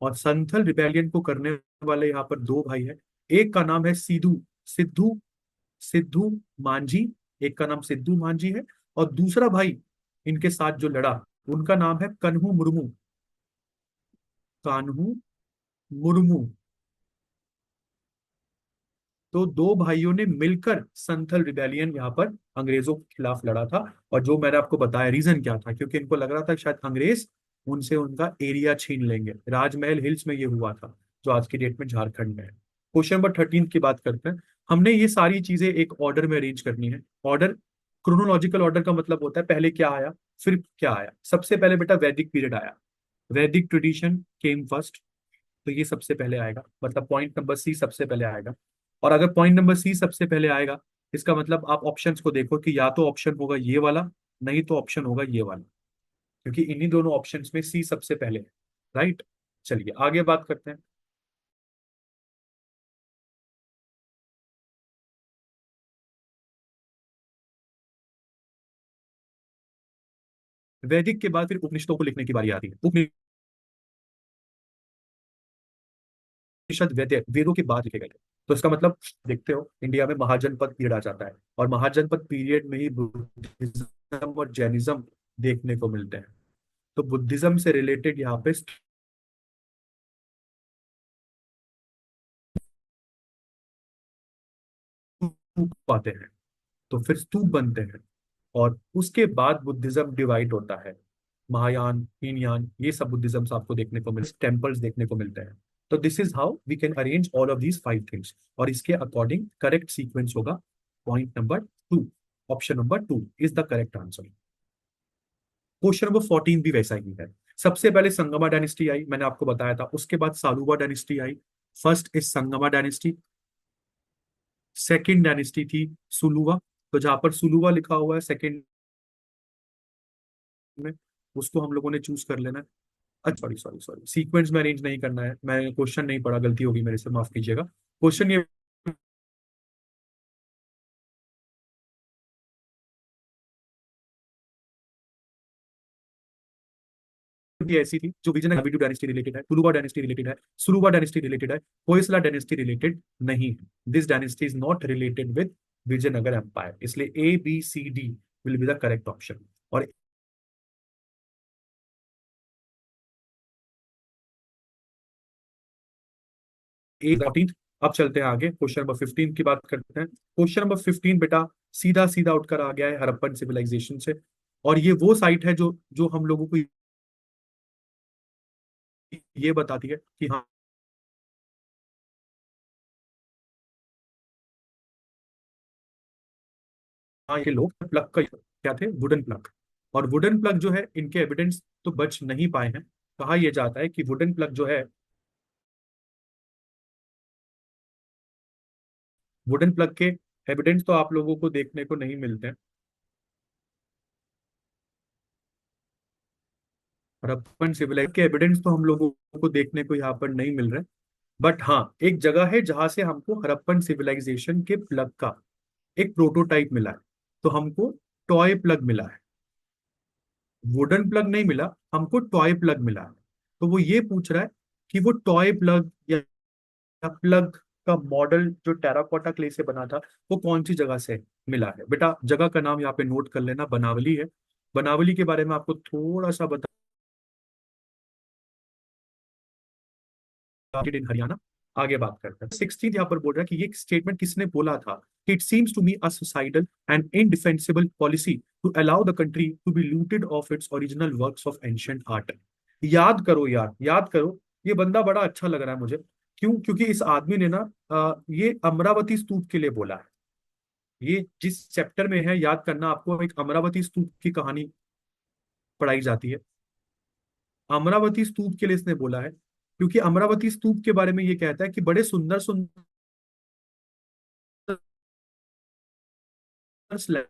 और संथल रिबेलियन को करने वाले यहाँ पर दो भाई है। एक का नाम है सिद्धू सिद्धू सिद्धू मांझी, एक का नाम सिद्धू मांझी है। और दूसरा भाई इनके साथ जो लड़ा, उनका नाम है कन्हू मुर्मू। कान्हू मुर्मू। तो दो भाइयों ने मिलकर संथल रिबेलियन यहाँ पर अंग्रेजों के खिलाफ लड़ा था। और जो मैंने आपको बताया रीजन क्या था, क्योंकि इनको लग रहा था कि शायद अंग्रेज उनसे उनका एरिया छीन लेंगे। राजमहल हिल्स में ये हुआ था, जो आज की डेट में झारखंड में है। क्वेश्चन नंबर 13 की बात करते हैं। हमने ये सारी चीजें एक ऑर्डर में अरेंज करनी है। ऑर्डर, क्रोनोलॉजिकल ऑर्डर का मतलब होता है पहले क्या आया फिर क्या आया। सबसे पहले बेटा वैदिक पीरियड आया, वैदिक ट्रेडिशन केम फर्स्ट। तो ये सबसे पहले आएगा, मतलब पॉइंट नंबर सी सबसे पहले आएगा। और अगर पॉइंट नंबर सी सबसे पहले आएगा, इसका मतलब आप ऑप्शंस को देखो कि या तो ऑप्शन होगा ये वाला, नहीं तो ऑप्शन होगा ये वाला, क्योंकि इन्हीं दोनों ऑप्शंस में सी सबसे पहले है। राइट, चलिए आगे बात करते हैं। वैदिक के बाद फिर उपनिषदों को लिखने की बारी आती है। उपनिषद वैद्य वेदों के बाद लिखे गए थे। तो इसका मतलब देखते हो इंडिया में महाजनपद पीरियड आ जाता है, और महाजनपद पीरियड में ही बुद्धिज्म और जैनिज्म देखने को मिलते हैं। तो बुद्धिज्म से रिलेटेड यहाँ पे स्तूप पाते हैं, तो फिर स्तूप बनते हैं। और उसके बाद बुद्धिज्म डिवाइड होता है, महायान हीनयान, ये सब बुद्धिज्म आपको देखने को मिलते, टेम्पल्स देखने को मिलते हैं। तो this is how we can arrange all of these 5 things, और इसके अकॉर्डिंग करेक्ट सीक्वेंस होगा point number 2। Option number 2 is the correct answer. Question number 14 भी वैसा ही है। सबसे पहले संगमा डायनेस्टी आई, मैंने आपको बताया था। उसके बाद सालुबा डायनेस्टी आई। First is Sangama dynasty, second dynasty थी सुलुवा। तो जहां पर सुलुवा लिखा हुआ है सेकेंड में, उसको हम लोगों ने चूज कर लेना है। अच्छा, सॉरी सॉरी सॉरी, सीक्वेंस में अरेंज नहीं करना है, मैं क्वेश्चन नहीं पढ़ा, गलती होगी मेरे से, माफ कीजिएगा। क्वेश्चन ये भी ऐसी थी जो विजयनगर हवीडू डायनेस्टी रिलेटेड है, तुलुवा डायनेस्टी रिलेटेड है, सुलुवा डायनेस्टी रिलेटेड है, होयसला डायनेस्टी रिलेटेड नहीं है। This dynasty is not related with Vijayanagar empire, इसलिए A B C D will be the correct option. और A14। अब चलते हैं आगे, क्वेश्चन नंबर 15 की बात करते हैं। क्वेश्चन नंबर 15 बेटा सीधा सीधा उठकर आ गया है हड़प्पन सिविलाइजेशन से। और ये वो साइट है जो जो हम लोगों को ये बताती है कि हाँ, हाँ ये लोग प्लग का क्या थे, वुडन प्लग। और वुडन प्लग जो है इनके एविडेंस तो बच नहीं पाए हैं। कहा यह जाता है कि वुडन प्लग जो है, वुडन प्लग के एविडेंस तो आप लोगों को देखने को नहीं मिलते हैं। हड़प्पन सिविलाइजेशन के एविडेंस तो हम लोगों को देखने को यहाँ पर नहीं मिल रहे। बट हाँ, एक जगह है जहां से हमको हड़प्पन सिविलाइजेशन के प्लग का एक प्रोटोटाइप मिला है। तो हमको टॉय प्लग मिला है, वुडन प्लग नहीं मिला, हमको टॉय प्लग मिला है। तो वो ये पूछ रहा है कि वो टॉय प्लग या प्लग का मॉडल जो टेराकोटा क्ले से बना था, वो कौन सी जगह से मिला है। बेटा जगह का नाम यहाँ पे नोट कर लेना, बनावली है। बनावली के बारे में आपको थोड़ा सा बता, इन हरियाणा। आगे बात करते हैं। 16 यहाँ पर बोल रहा है कि ये स्टेटमेंट किसने बोला था कि it seems to me a suicidal and indefensible policy to allow the country to be looted of its original works of ancient art. याद करो यार, याद करो। ये बंदा बड़ा अच्छा लग रहा है मुझे। क्यों? क्योंकि इस आदमी ने ना ये अमरावती स्तूप के लिए बोला है। ये जिस चैप्टर में है, याद करना आपको, एक अमरावती स्तूप की कहानी पढ़ाई जाती है। अमरावती स्तूप के लिए इसने बोला है क्योंकि अमरावती स्तूप के बारे में ये कहता है कि बड़े सुंदर सुंदर स्लैब,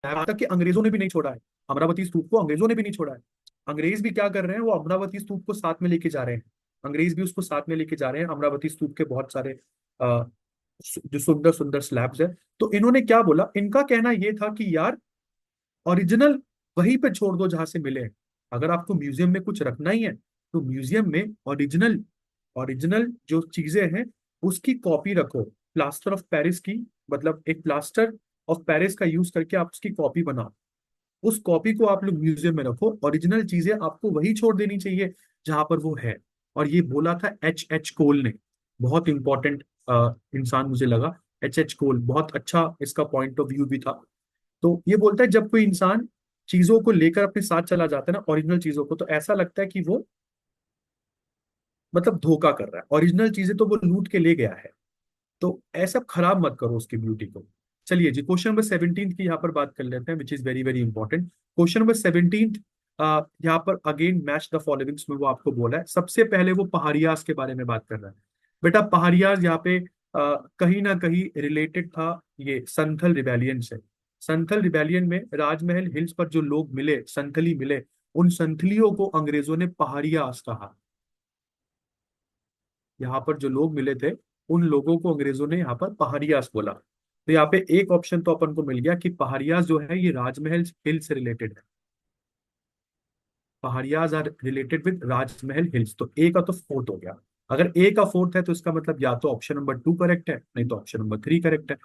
यहाँ तक कि अंग्रेजों ने भी नहीं छोड़ा है। अमरावती स्तूप को अंग्रेजों ने भी नहीं छोड़ा है। अंग्रेज भी क्या कर रहे हैं, वो अमरावती स्तूप को साथ में लेके जा रहे हैं। अंग्रेज भी उसको साथ में लेके जा रहे हैं, अमरावती स्तूप के बहुत सारे अ, जो सुंदर सुंदर स्लैब्स है। तो इन्होंने क्या बोला, इनका कहना ये था कि यार ओरिजिनल वहीं पे छोड़ दो जहां से मिले। अगर आपको म्यूजियम में कुछ रखना ही है तो म्यूजियम में ओरिजिनल, ओरिजिनल जो चीजें हैं उसकी कॉपी रखो। प्लास्टर ऑफ पेरिस की, मतलब एक प्लास्टर ऑफ पेरिस का यूज करके आप उसकी कॉपी बनाओ। उस कॉपी को आप लोग म्यूजियम में रखो, ओरिजिनल चीजें आपको वही छोड़ देनी चाहिए जहां पर वो है। और ये बोला था एच एच कोल ने। बहुत इंपॉर्टेंट इंसान मुझे लगा। एच एच कोल बहुत अच्छा इसका पॉइंट ऑफ व्यू भी था। तो ये बोलता है जब कोई इंसान चीजों को लेकर अपने साथ चला जाता है ना, ओरिजिनल चीजों को, तो ऐसा लगता है कि वो मतलब धोखा कर रहा है। ओरिजिनल चीजें तो वो लूट के ले गया है। तो ऐसा खराब मत करो उसकी ब्यूटी को। चलिए जी, क्वेश्चन नंबर 17 की यहाँ पर बात कर लेते हैं, which is very very important. Question number 17 यहाँ पर अगेन मैच द फॉलोइंग्स में वो आपको बोला है। सबसे पहले वो पहाड़ियास के बारे में बात कर रहा है। बेटा पहाड़ियास यहाँ पे कहीं ना कहीं रिलेटेड था ये संथल रिबेलियन से। संथल रिबेलियन में राजमहल हिल्स पर जो लोग मिले, संथली मिले, उन संथलियों को अंग्रेजों ने पहाड़ियास कहा। यहाँ पर जो लोग मिले थे उन लोगों को अंग्रेजों ने यहाँ पर पहाड़ियास बोला। तो यहाँ पे एक ऑप्शन तो अपन को मिल गया कि पहाड़ियास जो है ये राजमहल हिल से रिलेटेड है। Paharias are related with Rajmahal hills, तो ए का तो फोर्थ हो गया। अगर ए का फोर्थ है तो इसका मतलब या तो ऑप्शन नंबर 2 करेक्ट है, नहीं तो ऑप्शन नंबर 3 करेक्ट है।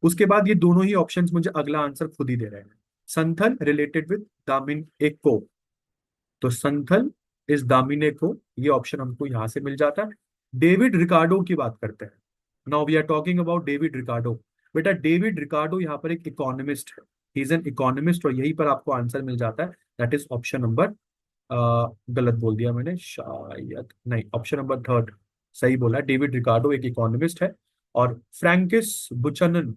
उसके बाद ये दोनों ही ऑप्शंस मुझे अगला आंसर खुद ही दे रहे हैं। संथल रिलेटेड विद दामिनeko, तो संथल इस दामिने को, ये ऑप्शन हमको यहां से मिल जाता है। डेविड रिकार्डो की बात करते हैं। Now we are talking about David Ricardo. बेटा डेविड रिकार्डो यहाँ पर एक इकोनॉमिस्ट है। ही इज एन इकोनॉमिस्ट, और यहीं पर आपको आंसर मिल जाता है। दैट इज ऑप्शन नंबर, गलत बोल दिया मैंने शायद, नहीं ऑप्शन नंबर थर्ड सही बोला। डेविड रिकार्डो एक इकोनॉमिस्ट है। और Francis Buchanan,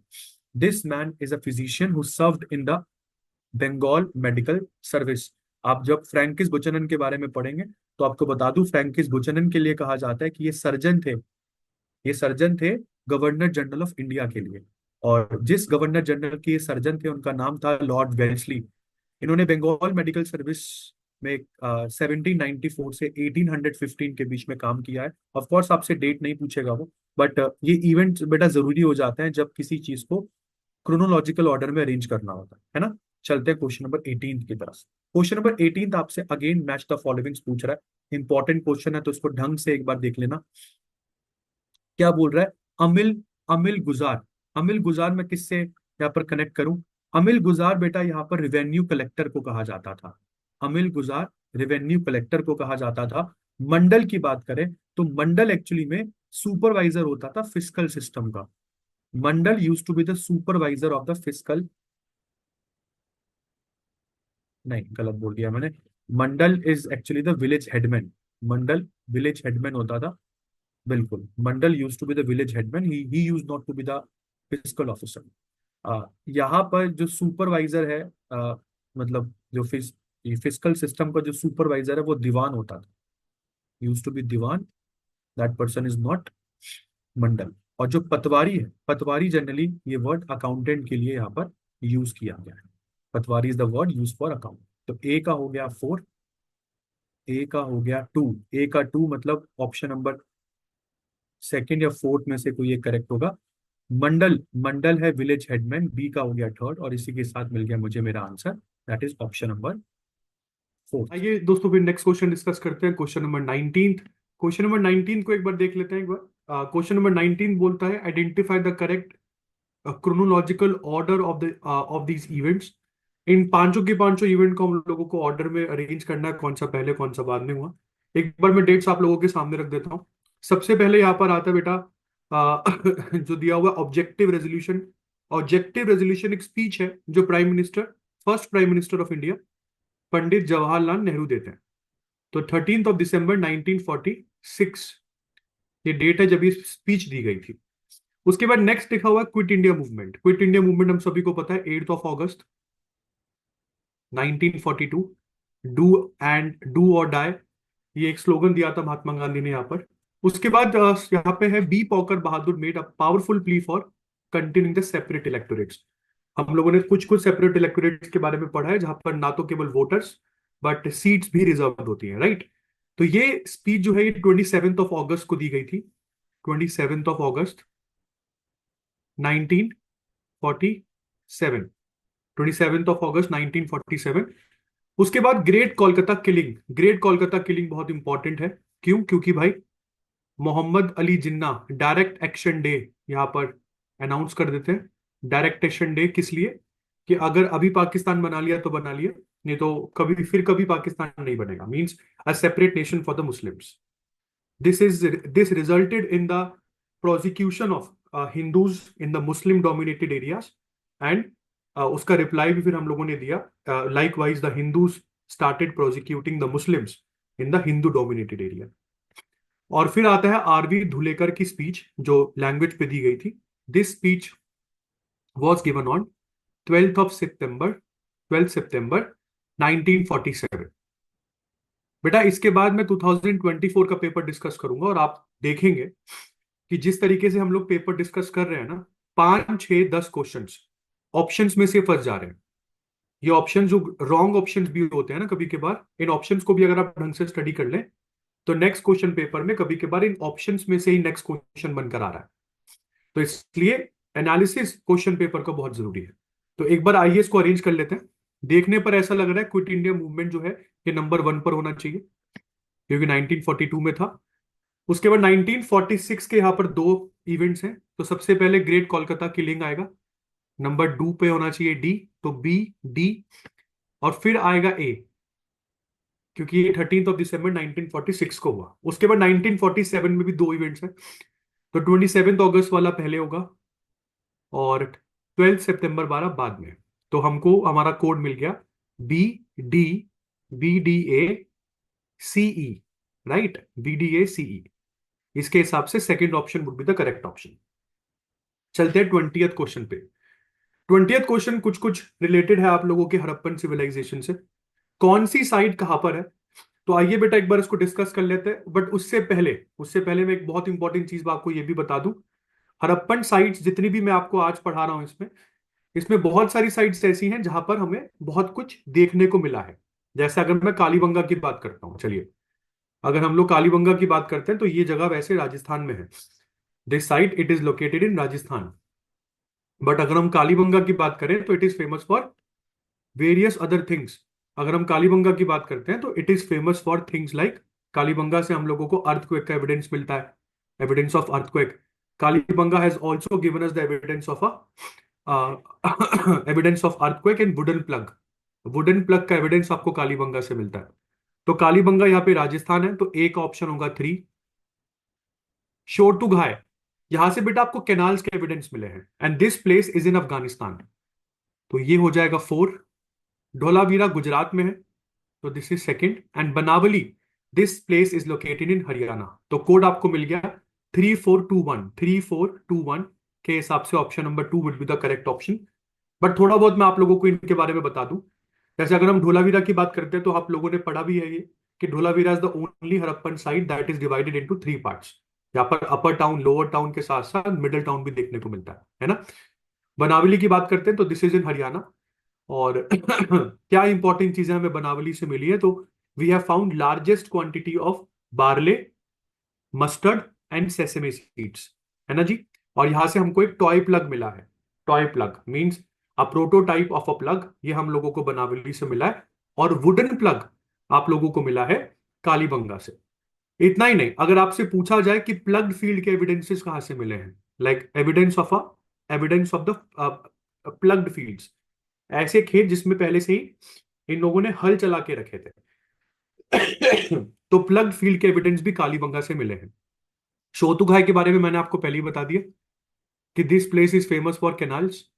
this man is a physician who served in the Bengal medical service. आप जब फ्रैंकिस बुचनन के बारे में पढ़ेंगे तो आपको बता दूं, फ्रैंकिस बुचनन के लिए कहा जाता है कि ये सर्जन थे। ये सर्जन थे गवर्नर जनरल ऑफ इंडिया के लिए। और जिस गवर्नर जनरल के ये सर्जन थे उनका नाम था लॉर्ड वेल्सली। इन्होंने बंगाल मेडिकल सर्विस में 1794 से 1815 के बीच में काम किया है। ऑफ कोर्स आपसे डेट नहीं पूछेगा वो, बट ये इवेंट बेटा जरूरी हो जाते हैं जब किसी चीज को क्रोनोलॉजिकल ऑर्डर में अरेंज करना होता है ना। चलते हैं क्वेश्चन नंबर 18 की तरफ। क्वेश्चन नंबर 18 आपसे अगेन मैच द फॉलोइंग्स पूछ रहा है। इंपॉर्टेंट क्वेश्चन है तो इसको ढंग से एक बार देख लेना। क्या बोल रहा है? अमिल, अमिल गुजार। अमिल गुजार मैं किससे यहाँ पर कनेक्ट करूं? अमिल गुजार बेटा यहाँ पर रिवेन्यू कलेक्टर को कहा जाता था। अमिल गुजार रिवेन्यू कलेक्टर को कहा जाता था। मंडल की बात करें तो मंडल एक्चुअली में सुपरवाइजर होता था फिस्कल सिस्टम का। Mandal used to be the supervisor of the fiscal, नहीं गलत बोल दिया मैंने। Mandal is actually the village headman. Mandal village headman होता था। बिल्कुल, mandal used to be the village headman, he used not to be the physical officer. यहाँ पर जो सुपरवाइजर है, मतलब जो फिजिकल सिस्टम का जो सुपरवाइजर है वो दीवान होता था, used to be diwan. That person is not mandal. और जो पतवारी है, पतवारी जनरली ये वर्ड अकाउंटेंट के लिए यहाँ पर यूज किया गया है। Patwari is the word use for account. तो ए का हो गया 4, ए का हो गया 2। ए का 2 मतलब ऑप्शन नंबर सेकंड या फोर्थ में से कोई एक करेक्ट होगा। मंडल, मंडल है विलेज हेडमैन, बी का हो गया थर्ड, और इसी के साथ मिल गया मुझे मेरा answer, that is option number fourth. आइए दोस्तों फिर नेक्स्ट क्वेश्चन डिस्कस करते हैं, क्वेश्चन नंबर 19। क्वेश्चन नंबर 19 को एक बार देख लेते हैं एक बार। क्वेश्चन नंबर 19 बोलता है identify the correct chronological order of these events. इन पांचों के पांचों इवेंट को हम लोगों को ऑर्डर में अरेंज करना है, कौन सा पहले कौन सा बाद में हुआ। एक बार मैं डेट्स आप लोगों के सामने रख देता हूँ। सबसे पहले यहाँ पर आता है बेटा जो दिया हुआ ऑब्जेक्टिव रेजोल्यूशन। ऑब्जेक्टिव रेजोल्यूशन एक स्पीच है जो prime minister, first prime minister of India Pandit Jawaharlal Nehru देते हैं। तो 13 दिसंबर 1946 ये डेट है जब ये स्पीच दी गई थी। उसके बाद नेक्स्ट लिखा हुआ है quit India movement. Quit India movement हम सभी को पता है 8 अगस्त 1942। डू एंड डू और डाई, ये एक स्लोगन दिया था महात्मा गांधी ने यहाँ पर। उसके बाद यहाँ पे है B Pocker Bahadur made a powerful plea for continuing the separate electorates. हम लोगों ने कुछ कुछ सेपरेट इलेक्टोरेट्स के बारे में पढ़ा है जहां पर ना तो केवल वोटर्स बट सीट्स भी रिजर्व होती हैं, राइट। तो ये स्पीच जो है ये 27 अगस्त को दी गई थी, 27 अगस्त 1947, 27 अगस्त 1947। उसके बाद great Kolkata killing. Great Kolkata killing बहुत इंपॉर्टेंट है। क्यों? क्योंकि भाई Mohammad Ali Jinnah direct action day यहाँ पर अनाउंस कर देते हैं। डायरेक्ट एक्शन डे किस लिए? कि अगर अभी पाकिस्तान बना लिया तो बना लिया, नहीं तो कभी फिर कभी पाकिस्तान नहीं बनेगा, means a separate nation for the Muslims. This resulted in the prosecution of Hindus in the Muslim dominated areas and उसका रिप्लाई भी फिर हम लोगों ने दिया। Like wise the Hindus started prosecuting the Muslims in the Hindu dominated area. और फिर आता है आरवी धुलेकर की स्पीच जो लैंग्वेज पे दी गई थी। This speech was given on 12 सितंबर 1947। बेटा इसके बाद मैं 2024 का पेपर डिस्कस करूंगा और आप देखेंगे कि जिस तरीके से हम लोग पेपर डिस्कस कर रहे हैं ना, 5 6 10 क्वेश्चंस ऑप्शंस में से फंस जा रहे हैं। ये ऑप्शन जो रॉन्ग ऑप्शंस भी होते हैं ना कभी कभार, इन ऑप्शंस को भी अगर आप ढंग से स्टडी कर लें तो नेक्स्ट क्वेश्चन पेपर में कभी कभार इन ऑप्शंस में से ही नेक्स्ट क्वेश्चन बनकर आ रहा है। तो इसलिए एनालिसिस क्वेश्चन पेपर का बहुत जरूरी है। तो एक बार आइए इसको अरेंज कर लेते हैं। देखने पर ऐसा लग रहा है क्विट इंडिया मूवमेंट जो है ये नंबर 1 पर होना चाहिए क्योंकि 1942 में था। उसके बाद 1946 के यहाँ पर दो इवेंट्स हैं। तो सबसे पहले ग्रेट कोलकाता किलिंग आएगा, नंबर 2 पे होना चाहिए डी, तो बी डी। और फिर आएगा ए क्योंकि ये 13 दिसंबर 1946 को हुआ। उसके बाद 1947 में भी दो इवेंट्स हैं। तो 27 अगस्त वाला पहले होगा और 12 सितंबर 12 बाद में। तो हमको हमारा कोड मिल गया B D, B D A C E, right, B D A C E. इसके हिसाब से second option would be the correct option. चलते हैं 20th क्वेश्चन पे। 20th क्वेश्चन कुछ कुछ रिलेटेड है आप लोगों के हड़प्पन सिविलाइजेशन से। कौन सी साइट कहां पर है? तो आइए बेटा एक बार इसको डिस्कस कर लेते हैं। बट उससे पहले मैं एक बहुत इंपॉर्टेंट चीज आपको ये भी बता दूं। हड़प्पन साइट्स जितनी भी मैं आपको आज पढ़ा रहा हूं इसमें इसमें बहुत सारी साइट्स ऐसी हैं जहां पर हमें बहुत कुछ देखने को मिला है। जैसे अगर मैं कालीबंगा की बात करता हूं, चलिए अगर हम लोग कालीबंगा की बात करते हैं तो ये जगह वैसे राजस्थान में है। This site it is located in Rajasthan. But अगर हम कालीबंगा की बात करें तो it is famous for various other things. अगर हम कालीबंगा की बात करते हैं तो it is famous for things like Kalibangan से हम लोगों को अर्थक्वेक का एविडेंस मिलता है, evidence of earthquake. Kalibangan has also given us the evidence of evidence of earthquake and wooden plug. Wooden plug का एविडेंस आपको कालीबंगा से मिलता है। तो कालीबंगा यहाँ पे राजस्थान है, तो एक ऑप्शन होगा 3। शोरतुगाई, यहां से बेटा आपको कैनाल्स के एविडेंस मिले हैं and this place is in Afghanistan, तो ये हो जाएगा 4। धोलावीरा गुजरात में है, तो this is second. And Banawali, this place is located in Haryana, तो कोड आपको मिल गया 3421 के हिसाब से option number 2 would be the correct option. But थोड़ा बहुत मैं आप लोगों को इनके बारे में बता दूं। जैसे अगर हम धोलावीरा की बात करते हैं तो आप लोगों ने पढ़ा भी है ये कि Dholavira is the only Harappan site that is divided into 3 parts. यहाँ पर अपर टाउन, लोअर टाउन के साथ साथ मिडिल टाउन भी देखने को मिलता है ना। बनावली की बात करते हैं तो दिस इज इन हरियाणा। और क्या इंपॉर्टेंट चीजें हमें बनावली से मिली है, तो we have found largest quantity of barley, mustard and sesame seeds, है ना जी। और यहां से हमको एक टॉय प्लग मिला है। Toy plug means a prototype of a plug, ये हम लोगों को बनावली से मिला है। और वुडन प्लग आप लोगों को मिला है कालीबंगा से। इतना ही नहीं, अगर आपसे पूछा जाए कि प्लग फील्ड के एविडेंसेस कहाँ से मिले हैं, like evidence of the plugged fields, ऐसे खेत जिसमें पहले से ही इन लोगों ने हल चला के रखे थे, तो प्लग्ड फील्ड के एविडेंस भी कालीबंगा से मिले हैं। शोतुगाई के बारे में मैंने आपको पहले ही बता दिया कि this place is famous for canals.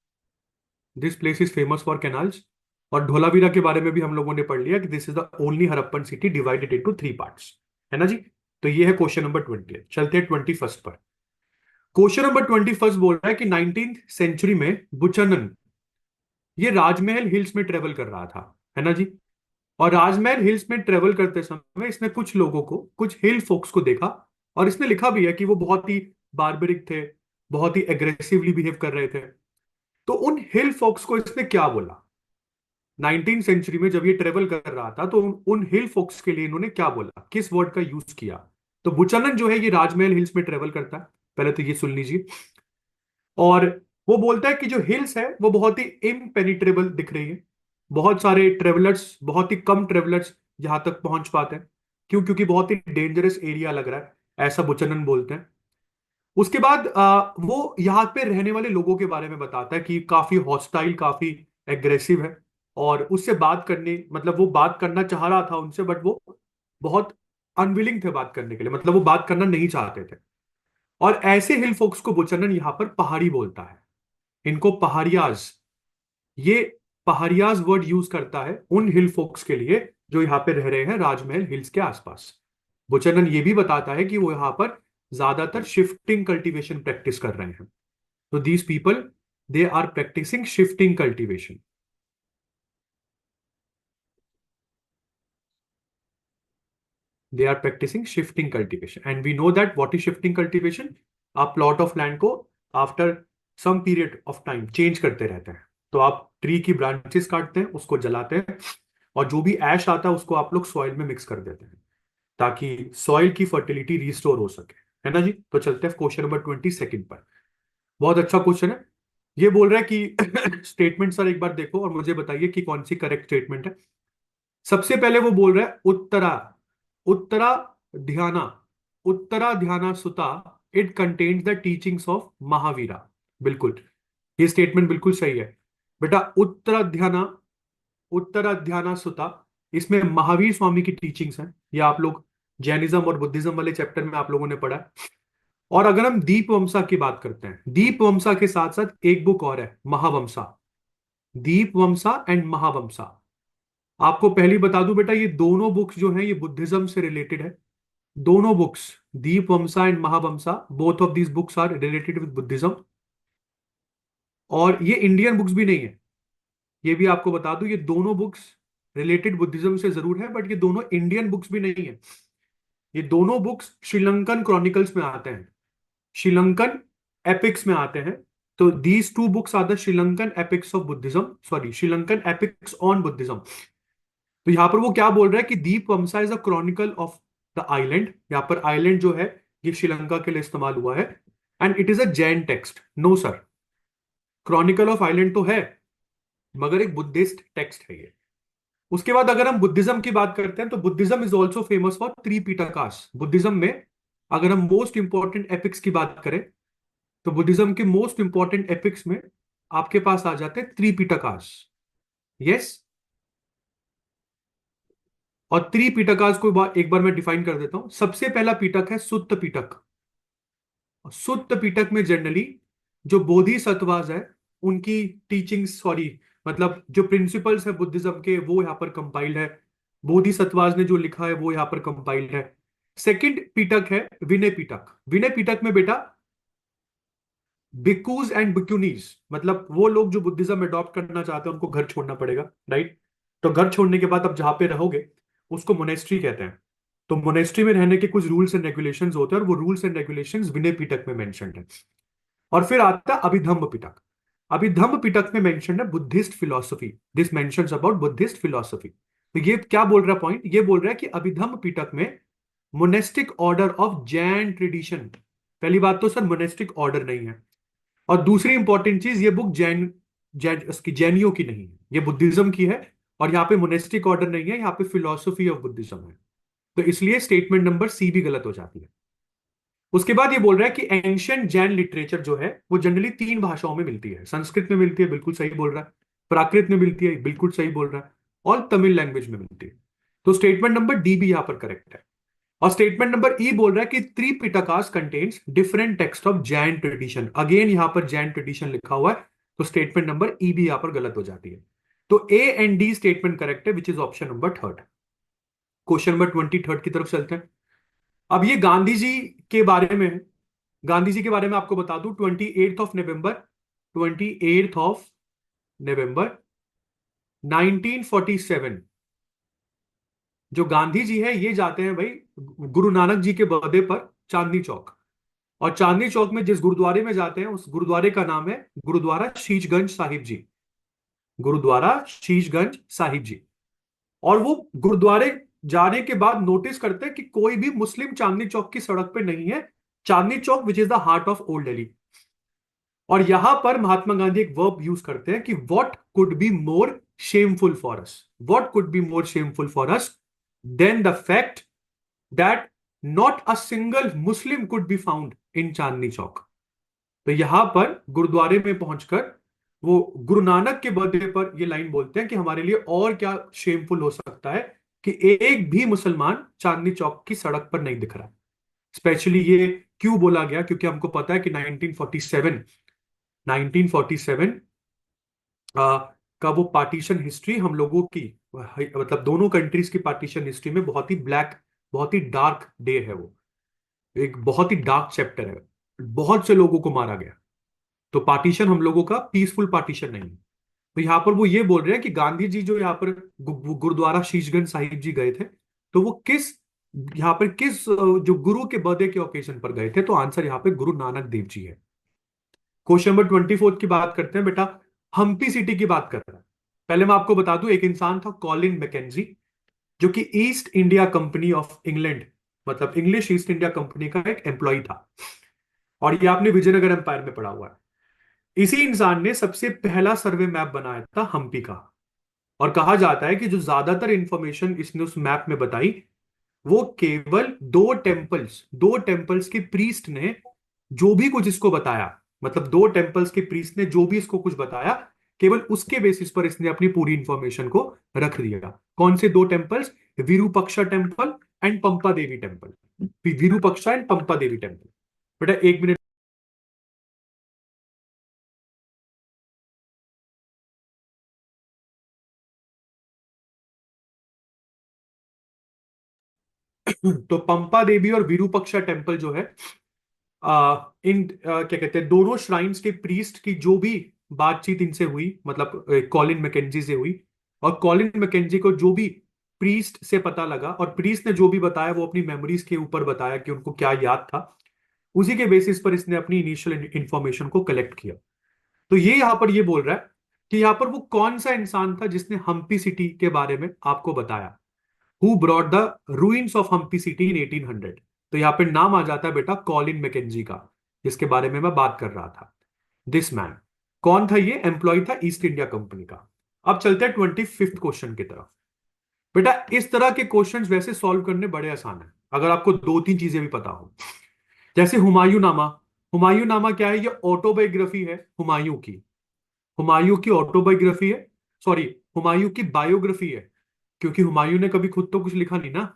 This place is famous for canals. और धोलावीरा के बारे में भी हम लोगों ने पढ़ लिया कि this is the only Harappan city divided into 3 parts, है ना जी। तो ये है क्वेश्चन नंबर 20। चलते हैं 21 पर। क्वेश्चन नंबर 21 बोल रहा है कि 19th सेंचुरी में बुचनन ये राजमहल हिल्स में ट्रेवल कर रहा था, है ना जी। और राजमहल हिल्स में ट्रेवल करते समय इसने कुछ लोगों को, कुछ हिल फोक्स को देखा। और इसने लिखा भी है कि वो बहुत ही बार्बरिक थे, बहुत ही एग्रेसिवली बिहेव कर रहे थे। तो उन हिल फोक्स को इसने क्या बोला 19th सेंचुरी में जब ये ट्रेवल कर रहा था, तो उन हिल फोक्स के लिए इन्होंने क्या बोला, किस वर्ड का यूज किया। तो बुचानन जो है ये राजमहल हिल्स में ट्रेवल करता है, पहले तो ये सुन लीजिए। और वो बोलता है कि जो हिल्स है वो बहुत ही इम्पेनिट्रेबल दिख रही है। बहुत सारे ट्रेवलर्स, बहुत ही कम ट्रेवलर्स यहां तक पहुंच पाते हैं। क्यों? क्योंकि बहुत ही डेंजरस एरिया लग रहा है, ऐसा बुचनन बोलते हैं। उसके बाद वो यहाँ पे रहने वाले लोगों के बारे में बताता है कि काफी हॉस्टाइल, काफी एग्रेसिव है। और उससे बात करने, मतलब वो बात करना चाह रहा था उनसे, बट वो बहुत अनविलिंग थे बात करने के लिए, मतलब वो बात करना नहीं चाहते थे। और ऐसे हिल फोक्स को बुचनन यहाँ पर पहाड़ी बोलता है। इनको पहाड़ियाज, ये पहाड़ियाज वर्ड यूज करता है उन हिल फोक्स के लिए जो यहाँ पे रह रहे हैं राजमहल हिल्स के आसपास। बुचनन ये भी बताता है कि वो यहाँ पर ज्यादातर शिफ्टिंग कल्टीवेशन प्रैक्टिस कर रहे हैं। तो these people, they are practising shifting cultivation. They are practising shifting cultivation and we know that what is shifting cultivation. आप प्लॉट ऑफ लैंड को after some period of time change करते रहते हैं। तो आप ट्री की ब्रांचेस काटते हैं, उसको जलाते हैं, और जो भी ऐश आता है उसको आप लोग सॉइल में मिक्स कर देते हैं ताकि सॉइल की फर्टिलिटी रिस्टोर हो सके, है ना जी। तो चलते हैं क्वेश्चन नंबर 22 पर। बहुत अच्छा क्वेश्चन है। ये बोल रहा है कि स्टेटमेंट सर एक बार देखो और मुझे बताइए कि कौन सी करेक्ट स्टेटमेंट है। सबसे पहले वो बोल रहा है उत्तरा, उत्तरा ध्याना, उत्तरा ध्याना सुता, it contains the teachings of Mahavira. बिल्कुल, ये स्टेटमेंट बिल्कुल सही है बेटा। उत्तराध्याना, उत्तराध्याना सुता, इसमें महावीर स्वामी की टीचिंग्स हैं। ये आप लोग जैनिज्म और बुद्धिज्म वाले चैप्टर में आप लोगों ने पढ़ा है। और अगर हम दीप वंसा की बात करते हैं, दीप वंसा के साथ साथ एक बुक और है महावंसा। दीप वंसा एंड महावंसा, आपको पहली बता दूं बेटा, ये दोनों बुक्स जो हैं ये बुद्धिज्म से रिलेटेड है। दोनों books, Dipavamsa and Mahavamsa, both of these books are related with Buddhism. और ये इंडियन बुक्स भी नहीं है, ये भी आपको बता दूं, ये दोनों बुक्स रिलेटेड बुद्धिज्म से जरूर है, बट ये दोनों इंडियन बुक्स भी नहीं है। ये दोनों बुक्स श्रीलंकन क्रॉनिकल्स में आते हैं, श्रीलंकन एपिक्स में आते हैं। तो these two books are the Sri Lankan epics of Buddhism, sorry Sri Lankan epics on Buddhism. तो यहां पर वो क्या बोल रहा है कि Dipavamsa is a chronicle of the island. यहां पर आइलैंड जो है ये श्रीलंका के लिए इस्तेमाल हुआ है। And it is a Jain text. No sir, chronicle of island तो है मगर एक बुद्धिस्ट टेक्स्ट है ये। उसके बाद अगर हम बुद्धिज्म की बात करते हैं तो Buddhism is also famous for Tripitakas. Buddhism में अगर हम मोस्ट इंपॉर्टेंट एपिक्स की बात करें तो बुद्धिज्म के मोस्ट इंपॉर्टेंट एपिक्स में आपके पास आ जाते हैं त्रिपिटकास। यस। और त्रिपिटकास को एक बार मैं डिफाइन कर देता हूं। सबसे पहला पिटक है सुत्त पिटक। सुत्त पिटक में जनरली जो बोधिसत्वाज है उनकी टीचिंग्स, सॉरी मतलब जो प्रिंसिपल्स है बुद्धिज्म के, वो यहाँ पर कंपाइल्ड है। बोधिसत्वाज ने जो लिखा है वो यहाँ पर कंपाइल्ड है। सेकंड पिटक है विनय पिटक। विनय पिटक में बेटा भिक्खूज एंड भिक्खुनीज, मतलब वो लोग जो बुद्धिज्म अडॉप्ट करना चाहते हैं उनको घर छोड़ना पड़ेगा, राइट। तो घर छोड़ने के बाद अब जहां पे रहोगे उसको मोनेस्ट्री कहते हैं। तो मोनेस्ट्री में रहने के कुछ रूल्स एंड रेगुलेशंस होते हैं और वो rules and regulations Vinaya Pitaka में मेंशन्ड है। और फिर आता है अभिधम्म पिटक। अभिधम्म पिटक में मेंशन है Buddhist philosophy, this mentions about Buddhist philosophy. तो ये क्या बोल रहा है पॉइंट, ये बोल रहा है कि अभिधम्म पिटक में monastic order of Jain tradition. पहली बात तो सर मोनेस्टिक ऑर्डर नहीं है, और दूसरी इंपॉर्टेंट चीज ये बुक जैन जैन उसकी जैनियों की नहीं है, ये बुद्धिज्म की है। और यहाँ पे मोनेस्टिक ऑर्डर नहीं है, यहाँ पे फिलोसफी ऑफ बुद्धिज्म है। तो इसलिए स्टेटमेंट नंबर सी भी गलत हो जाती है। उसके बाद ये बोल रहा है कि एंशियंट जैन लिटरेचर जो है वो जनरली तीन भाषाओं में मिलती है। संस्कृत में मिलती है, बिल्कुल सही बोल रहा है। प्राकृत में मिलती है, बिल्कुल सही बोल रहा है। और तमिल लैंग्वेज में मिलती है। तो स्टेटमेंट नंबर डी भी यहां पर करेक्ट है। और स्टेटमेंट नंबर ई बोल रहा है कि Tripitakas contains different text of Jain tradition. Again यहां पर जैन ट्रेडिशन लिखा हुआ है, तो स्टेटमेंट नंबर ई भी यहां पर गलत हो जाती है। तो A and D statement correct है, which is option number third. Question number 23 की तरफ चलते हैं। अब ये गांधी जी के बारे में है। गांधी जी के बारे में आपको बता दूं, 28 ऑफ नवंबर, 28 ऑफ नवंबर 1947 जो गांधी जी है ये जाते हैं भाई गुरु नानक जी के बर्थडे पर चांदनी चौक। और चांदनी चौक में जिस गुरुद्वारे में जाते हैं उस गुरुद्वारे का नाम है गुरुद्वारा शीशगंज साहिब जी। गुरुद्वारा शीशगंज साहिब जी। और वो गुरुद्वारे जाने के बाद नोटिस करते हैं कि कोई भी मुस्लिम चांदनी चौक की सड़क पे नहीं है। Chandni Chowk which is the heart of old Delhi. और यहां पर महात्मा गांधी एक वर्ब यूज करते हैं कि what could be more shameful for us, what could be more shameful for us than the fact that not a single Muslim could be found in Chandni Chowk. तो यहां पर गुरुद्वारे में पहुंचकर वो गुरु नानक के बर्थडे पर ये लाइन बोलते हैं कि हमारे लिए और क्या शेमफुल हो सकता है कि एक भी मुसलमान चांदनी चौक की सड़क पर नहीं दिख रहा। स्पेशली ये क्यों बोला गया, क्योंकि हमको पता है कि 1947 का वो पार्टीशन हिस्ट्री हम लोगों की, मतलब दोनों कंट्रीज की पार्टीशन हिस्ट्री में बहुत ही ब्लैक, बहुत ही डार्क डे है वो। एक बहुत ही डार्क चैप्टर है। बहुत से लोगों को मारा गया। तो पार्टीशन हम लोगों का पीसफुल पार्टीशन नहीं है। तो यहाँ पर वो ये बोल रहे हैं कि गांधी जी जो यहाँ पर गुरुद्वारा शीशगंज साहिब जी गए थे, तो वो किस, यहाँ पर किस जो गुरु के बर्थडे के ओकेजन पर गए थे, तो आंसर यहाँ पे गुरु नानक देव जी है। क्वेश्चन नंबर 24 की बात करते हैं बेटा। हम्पी सिटी की बात कर रहा है। पहले मैं आपको बता दूं, एक इंसान था कॉलिन मैकेंजी, जो कि east India company of England, मतलब इंग्लिश ईस्ट इंडिया कंपनी का एक एम्प्लॉय था। और ये आपने विजयनगर एम्पायर में पढ़ा हुआ है। इसी इंसान ने सबसे पहला सर्वे मैप बनाया था हम्पी का। और कहा जाता है कि जो ज्यादातर इंफॉर्मेशन इसने उस मैप में बताई, वो केवल दो टेम्पल्स के प्रीस्ट ने जो भी कुछ इसको बताया, मतलब दो टेम्पल्स के प्रीस्ट ने जो भी इसको कुछ बताया, केवल उसके बेसिस पर इसने अपनी पूरी इंफॉर्मेशन को रख दिया। कौन से दो temples? Virupaksha temple and Pampa Devi temple. Virupaksha and Pampa Devi temple. बेटा एक मिनट। तो पंपा देवी और विरूपक्षा टेम्पल जो है, क्या कहते हैं, दोनों श्राइन्स के प्रीस्ट की जो भी बातचीत इनसे हुई, मतलब कॉलिन मैकेंजी से हुई, और कॉलिन मैकेंजी को जो भी प्रीस्ट से पता लगा और प्रीस्ट ने जो भी बताया वो अपनी मेमोरीज के ऊपर बताया कि उनको क्या याद था, उसी के बेसिस पर इसने अपनी इनिशियल इंफॉर्मेशन को कलेक्ट किया। तो ये यहां पर ये बोल रहा है कि यहां पर वो कौन सा इंसान था जिसने हम्पी सिटी के बारे में आपको बताया। Who brought the ruins of Hampi city in 1800। तो यहां पे नाम आ जाता है बेटा कॉलिन मैकेंजी का, जिसके बारे में मैं बात कर रहा था। दिस मैन कौन था? ये एम्प्लॉय था ईस्ट इंडिया कंपनी का। अब चलते हैं 25th क्वेश्चन की तरफ। बेटा इस तरह के क्वेश्चंस वैसे सॉल्व करने बड़े आसान है अगर आपको दो तीन चीजें भी पता हो। जैसे हुमायूं नामा। हुमायूं नामा क्या है? ये ऑटोबायोग्राफी है हुमायूं की। हुमायूं की ऑटोबायोग्राफी है, सॉरी, हुमायूं की बायोग्राफी है, क्योंकि हुमायूं ने कभी खुद तो कुछ लिखा नहीं ना।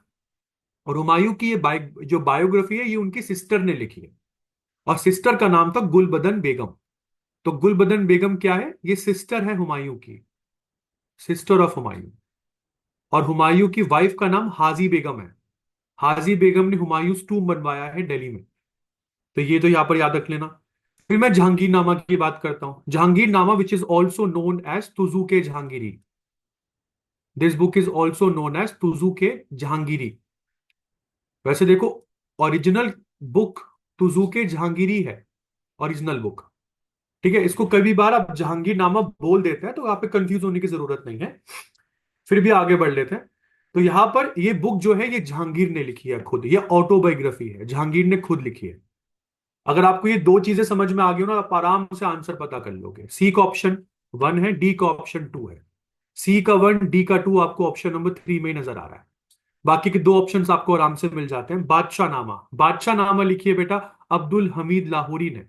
और हुमायूं की ये जो बायोग्राफी है ये उनकी सिस्टर ने लिखी है। और सिस्टर का नाम था गुलबदन बेगम। तो गुलबदन बेगम क्या है? ये सिस्टर है हुमायूं की, सिस्टर ऑफ हुमायूं। और हुमायूं की वाइफ का नाम हाजी बेगम है। हाजी बेगम ने हुमायूंस टूम बनवाया है दिल्ली में। तो ये तो यहाँ पर याद रख लेना। फिर मैं जहांगीरनामा की बात करता हूँ। Jahangirnama which is also known as Tuzuk-e Jahangiri. This book is also known as Tuzuk-e Jahangiri. वैसे देखो, ओरिजिनल बुक तुजुके जहांगीरी है, ओरिजिनल बुक। ठीक है, इसको कभी बार आप जहांगीरनामा बोल देते हैं तो यहाँ पे कंफ्यूज होने की जरूरत नहीं है। फिर भी आगे बढ़ लेते हैं। तो यहां पर ये बुक जो है ये जहांगीर ने लिखी है खुद, ये ऑटोबायोग्राफी है, जहांगीर ने खुद लिखी है। अगर आपको ये दो चीजें समझ में आ गई हो ना, आप आराम से आंसर पता कर लोगे। सी का ऑप्शन 1 है, डी का ऑप्शन 2 है। सी का 1, डी का 2 आपको ऑप्शन नंबर 3 में ही नजर आ रहा है। बाकी के दो ऑप्शंस आपको आराम से मिल जाते हैं। बादशाह नामा, बादशाह नामा लिखी है बेटा अब्दुल हमीद लाहौरी ने।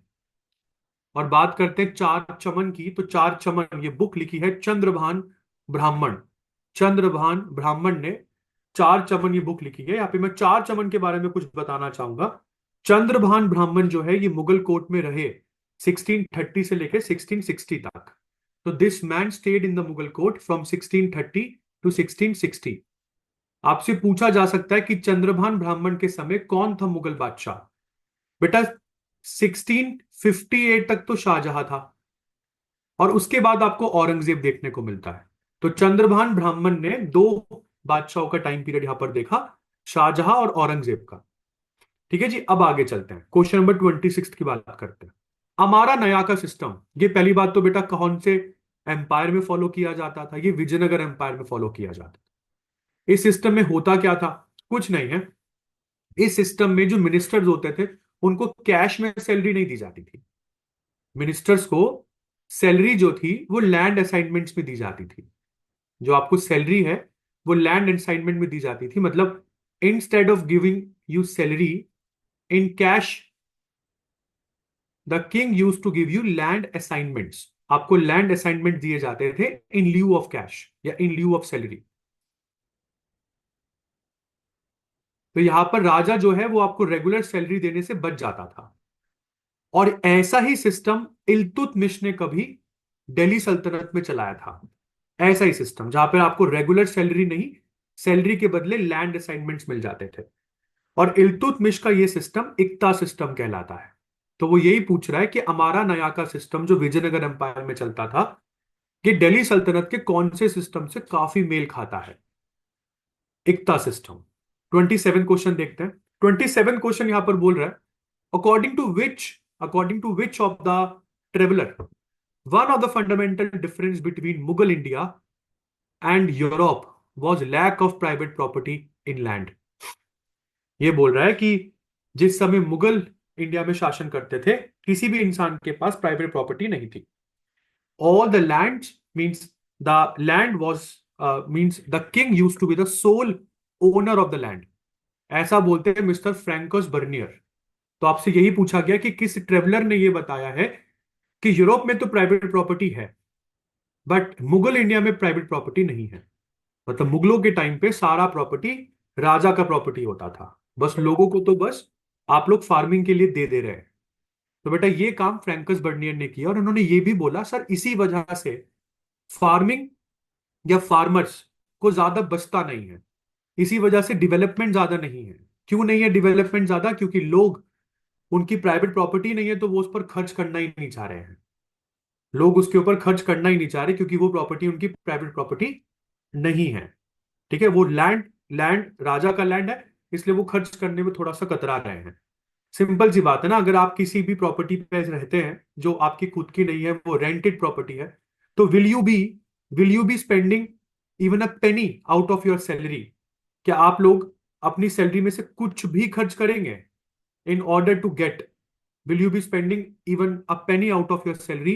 और बात करते हैं चार चमन की, तो चार चमन ये बुक लिखी है चंद्रभान ब्राह्मण। चंद्रभान ब्राह्मण ने चार चमन ये बुक लिखी है। यहाँ पे मैं चार चमन के बारे में कुछ बताना चाहूंगा। चंद्रभान ब्राह्मण जो है ये मुगल कोर्ट में रहे 1630 से लेकर 1660 तक। तो this man stayed in the Mughal court from 1630 to 1660। आपसे पूछा जा सकता है कि चंद्रभान ब्राह्मण के समय कौन था मुगल बादशाह। बेटा 1658 तक तो शाहजहां था, और उसके बाद आपको औरंगजेब देखने को मिलता है। तो चंद्रभान ब्राह्मण ने दो बादशाहों का टाइम पीरियड यहां पर देखा, शाहजहां और औरंगजेब का। ठीक है जी, अब आगे चलते हैं, क्वेश्चन नंबर 26 की बात करते हैं। हमारा नया का सिस्टम, ये पहली बात तो बेटा कौन से एम्पायर में फॉलो किया जाता था? ये विजयनगर एम्पायर में फॉलो किया जाता था। इस सिस्टम में होता क्या था? कुछ नहीं है। इस सिस्टम में जो मिनिस्टर्स होते थे उनको कैश में सैलरी नहीं दी जाती थी। मिनिस्टर्स को सैलरी जो थी वो लैंड असाइनमेंट्स में दी जाती थी। जो आपको सैलरी है वो लैंड असाइनमेंट में दी जाती थी। मतलब instead of giving you salary in cash, the king use to give you land assignments. आपको लैंड असाइनमेंट दिए जाते थे इन ल्यू ऑफ कैश या इन ल्यू ऑफ सैलरी। तो यहां पर राजा जो है वो आपको रेगुलर सैलरी देने से बच जाता था। और ऐसा ही सिस्टम इल्तुतमिश ने कभी दिल्ली सल्तनत में चलाया था। ऐसा ही सिस्टम जहां पर आपको रेगुलर सैलरी नहीं, सैलरी के बदले लैंड असाइनमेंट्स मिल जाते थे। और इल्तुतमिश का ये सिस्टम इक्ता सिस्टम कहलाता है। तो वो यही पूछ रहा है कि हमारा नया का सिस्टम जो विजयनगर एम्पायर में चलता था, ये दिल्ली सल्तनत के कौन से सिस्टम से काफी मेल खाता है? इक्ता सिस्टम। 27 क्वेश्चन देखते हैं। 27 क्वेश्चन यहां पर बोल रहा है, according to which, according to which of the traveller one of the fundamental difference between Mughal India and Europe was lack of private property in land. ये बोल रहा है कि जिस समय मुगल इंडिया में शासन करते थे किसी भी इंसान के पास प्राइवेट प्रॉपर्टी नहीं थी। All the land means the land was means the king use to be the sole owner of the land. ऐसा बोलते हैं मिस्टर फ्रैंकस बर्नियर। तो आपसे यही पूछा गया कि किस ट्रेवलर ने यह बताया है कि यूरोप में तो प्राइवेट प्रॉपर्टी है बट मुगल इंडिया में प्राइवेट प्रॉपर्टी नहीं है। मतलब मुगलों के टाइम पे सारा प्रॉपर्टी राजा का प्रॉपर्टी होता था, बस लोगों को तो बस आप लोग फार्मिंग के लिए दे दे रहे हैं। तो बेटा ये काम फ्रैंकस बर्नियर ने किया, और उन्होंने ये भी बोला सर इसी वजह से फार्मिंग या फार्मर्स को ज्यादा बचता नहीं है, इसी वजह से डेवलपमेंट ज्यादा नहीं है। क्यों नहीं है डेवलपमेंट ज्यादा? क्योंकि लोग, उनकी प्राइवेट प्रॉपर्टी नहीं है तो वो उस पर खर्च करना ही नहीं चाह रहे हैं। लोग उसके ऊपर खर्च करना ही नहीं चाह रहे क्योंकि वो प्रॉपर्टी उनकी प्राइवेट प्रॉपर्टी नहीं है। ठीक है, वो लैंड लैंड राजा का लैंड है, इसलिए वो खर्च करने में थोड़ा सा कतरा रहे हैं। सिंपल सी बात है ना, अगर आप किसी भी प्रॉपर्टी पे रहते हैं जो आपकी खुद की नहीं है, वो रेंटेड प्रॉपर्टी है, तो will you be spending even a penny out of your salary? क्या आप लोग अपनी सैलरी में से कुछ भी खर्च करेंगे in order to get? Will you be spending even a penny out of your salary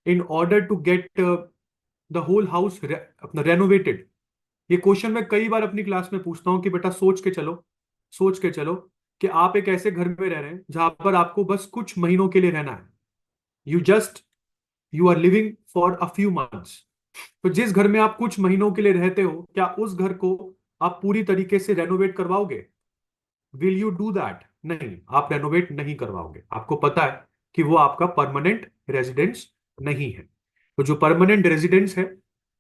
in order to get the whole house अपना रेनोवेटेड? ये क्वेश्चन मैं कई बार अपनी क्लास में पूछता हूँ कि बेटा सोच के चलो, सोच के चलो कि आप एक ऐसे घर में रह रहे हैं जहां पर आपको बस कुछ महीनों के लिए रहना है। You are living for a few months. तो जिस घर में आप कुछ महीनों के लिए रहते हो, क्या उस घर को आप पूरी तरीके से रेनोवेट करवाओगे? Will you do that? नहीं, आप रेनोवेट नहीं करवाओगे। आपको पता है कि वो आपका परमानेंट रेजिडेंस नहीं है। तो जो परमानेंट रेजिडेंस है,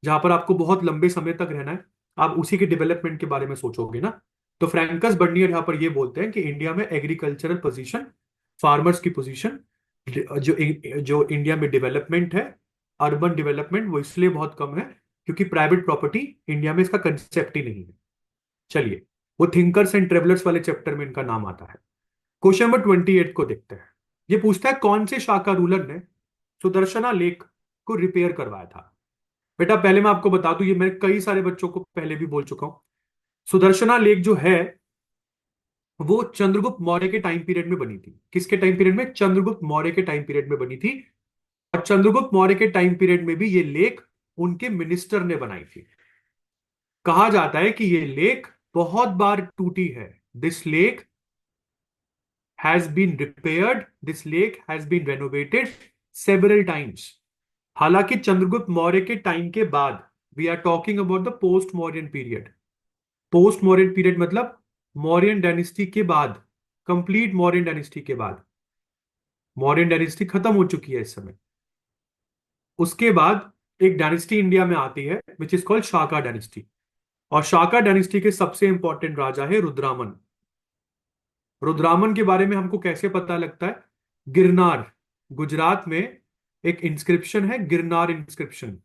जहां पर आपको बहुत लंबे समय तक रहना है, आप उसी के डेवलपमेंट के बारे में सोचोगे ना। तो फ्रैंकस बर्नियर यहाँ पर ये बोलते हैं कि इंडिया में एग्रीकल्चरल पोजीशन, फार्मर्स की पोजीशन, जो जो इंडिया में डेवलपमेंट है, अर्बन डेवलपमेंट, वो इसलिए बहुत कम है क्योंकि प्राइवेट प्रॉपर्टी इंडिया में इसका कंसेप्ट ही नहीं है। चलिए, वो थिंकर्स एंड ट्रेवलर्स वाले चैप्टर में इनका नाम आता है। क्वेश्चन नंबर 28 को देखते हैं। ये पूछता है कौन से शाका रूलर ने सुदर्शना लेक को रिपेयर करवाया था। बेटा पहले मैं आपको बता दूं, ये मैं कई सारे बच्चों को पहले भी बोल चुका हूं। सुदर्शना लेक जो है वो चंद्रगुप्त मौर्य के टाइम पीरियड में बनी थी। किसके टाइम पीरियड में? चंद्रगुप्त मौर्य के टाइम पीरियड में बनी थी। और चंद्रगुप्त मौर्य के टाइम पीरियड में भी ये लेक उनके मिनिस्टर ने बनाई थी। कहा जाता है कि ये लेक बहुत बार टूटी है। This lake has been repaired, this lake has been renovated several times. हालांकि चंद्रगुप्त मौर्य के टाइम के बाद, we are talking about the post Mauryan period. Post Mauryan period मतलब मौर्यन डायनेस्टी के बाद, कंप्लीट मौर्यन डायनेस्टी के बाद। मौर्यन डायनेस्टी खत्म हो चुकी है इस समय। उसके बाद एक डायनेस्टी इंडिया में आती है which is called Shaka dynasty. और शाका डायनेस्टी के सबसे इंपॉर्टेंट राजा है रुद्रामन। रुद्रामन के बारे में हमको कैसे पता लगता है? गिरनार, गुजरात में एक इंस्क्रिप्शन है, गिरनार इंस्क्रिप्शन।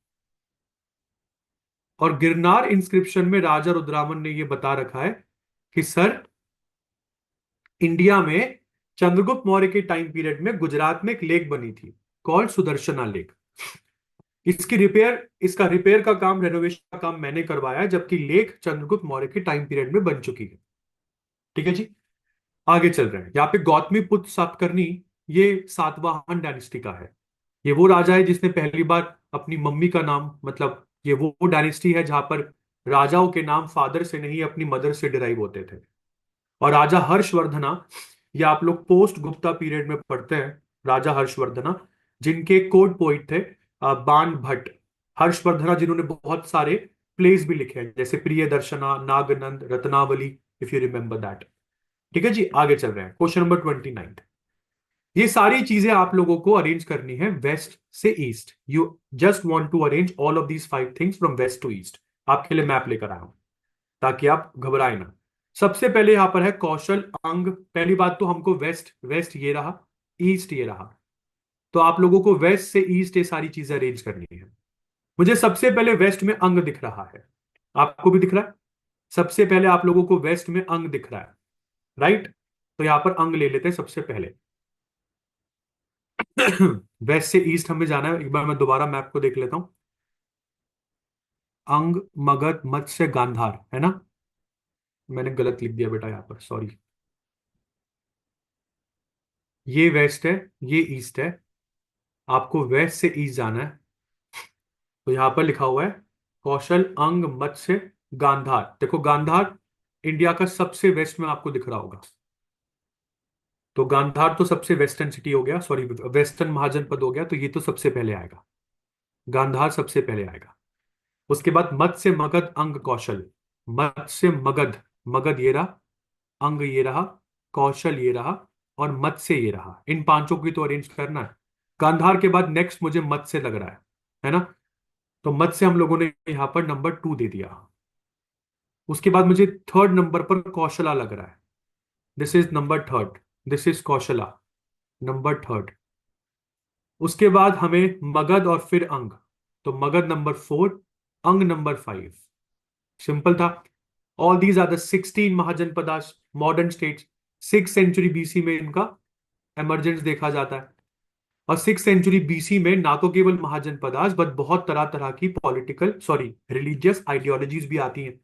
और गिरनार इंस्क्रिप्शन में राजा रुद्रामन ने यह बता रखा है कि सर, इंडिया में चंद्रगुप्त मौर्य के टाइम पीरियड में गुजरात में एक लेक बनी थी कॉल्ड सुदर्शना लेक। इसका रिपेयर का काम, रेनोवेशन का काम मैंने करवाया, जबकि लेक चंद्रगुप्त मौर्य के टाइम पीरियड में बन चुकी है। ठीक है जी, आगे चल रहे हैं। यहाँ पे गौतमीपुत्र सातकर्णी, ये सातवाहन डायनेस्टी का है। ये वो राजा है जिसने पहली बार अपनी मम्मी का नाम, मतलब ये वो डायनेस्टी है जहां पर राजाओं के नाम फादर से नहीं अपनी मदर से डिराइव होते थे। और राजा हर्षवर्धना, ये आप लोग पोस्ट गुप्ता पीरियड में पढ़ते हैं, राजा हर्षवर्धना, जिनके कोड पोइट थे बाण भट्ट। हर्षवर्धना जिन्होंने बहुत सारे प्लेस भी लिखे हैं, जैसे Priya Darshana, Nagananda, Ratnavali, if you remember that. ठीक है जी, आगे चल रहे हैं। Question number 29। ये सारी चीजें आप लोगों को अरेंज करनी है वेस्ट से east. You just want to arrange all of these 5 things from west to east. आपके लिए मैप लेकर आया हूं ताकि आप घबराए ना। सबसे पहले यहां पर है कौशल अंग। पहली बात तो हमको वेस्ट, वेस्ट ये रहा, ईस्ट ये रहा। तो आप लोगों को वेस्ट से ईस्ट ये सारी चीजें अरेंज करनी है। मुझे सबसे पहले वेस्ट में अंग दिख रहा है, आपको भी दिख रहा है? सबसे पहले आप लोगों को वेस्ट में अंग दिख रहा है, राइट? तो यहां पर अंग ले लेते हैं सबसे पहले। वेस्ट से ईस्ट हमें जाना है। एक बार मैं दोबारा मैप को देख लेता हूं। अंग, मगध, मत्स्य, गांधार, है ना? मैंने गलत लिख दिया बेटा यहां पर, सॉरी। ये वेस्ट है, ये ईस्ट है। आपको वेस्ट से ईस्ट जाना है। तो यहां पर लिखा हुआ है कौशल, अंग, मत्स्य, गांधार। देखो गांधार इंडिया का सबसे वेस्ट में आपको दिख रहा होगा। तो गांधार तो सबसे वेस्टर्न सिटी हो गया, सॉरी वेस्टर्न महाजनपद हो गया, तो ये तो सबसे पहले आएगा, गांधार सबसे पहले आएगा। उसके बाद मत्स्य, मगध, अंग, कौशल। मत्स्य, मगध, मगध ये रहा, अंग ये रहा, कौशल ये रहा, और मत्स्य ये रहा। इन पांचों की तो अरेंज करना है। गांधार के बाद नेक्स्ट मुझे मत्स्य लग रहा है ना? तो मत्स्य हम लोगों ने यहां पर नंबर 2 दे दिया। उसके बाद मुझे थर्ड नंबर पर कौशला लग रहा है। This is number third, this is Kaushala, number third. उसके बाद हमें मगध और फिर अंग। तो Magadh number 4, Anga number 5। Simple था। All these are the 16 mahajanapadas, modern states. 6th century BC में इनका एमर्जेंस देखा जाता है। और 6th सेंचुरी बीसी में ना तो केवल महाजनपदास बट बहुत तरह तरह की पॉलिटिकल, सॉरी रिलीजियस आइडियोलॉजीज भी आती हैं,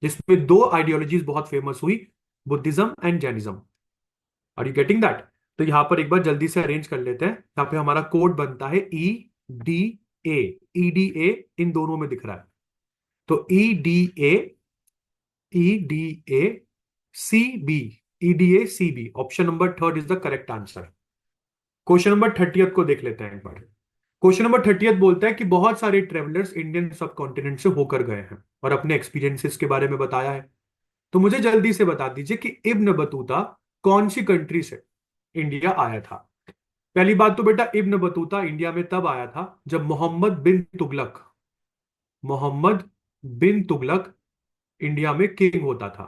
जिसमें 2 आइडियोलॉजीज बहुत फेमस हुई, Buddhism and Jainism. Are you getting that? तो यहां पर एक बार जल्दी से अरेंज कर लेते हैं। यहां पे हमारा कोड बनता है EDA। EDA इन दोनों में दिख रहा है। तो EDA, EDA CB, EDA CB, option number third is the correct answer. Question number 30 को देख लेते हैं एक बार। क्वेश्चन नंबर 30 बोलता है कि बहुत सारे ट्रेवलर्स इंडियन सब कॉन्टिनेंट से होकर गए हैं और अपने एक्सपीरियंसेस के बारे में बताया है। तो मुझे जल्दी से बता दीजिए कि इब्न बतूता कौन सी कंट्री से इंडिया आया था। पहली बात तो बेटा, इब्न बतूता इंडिया में तब आया था जब मोहम्मद बिन तुगलक इंडिया में किंग होता था।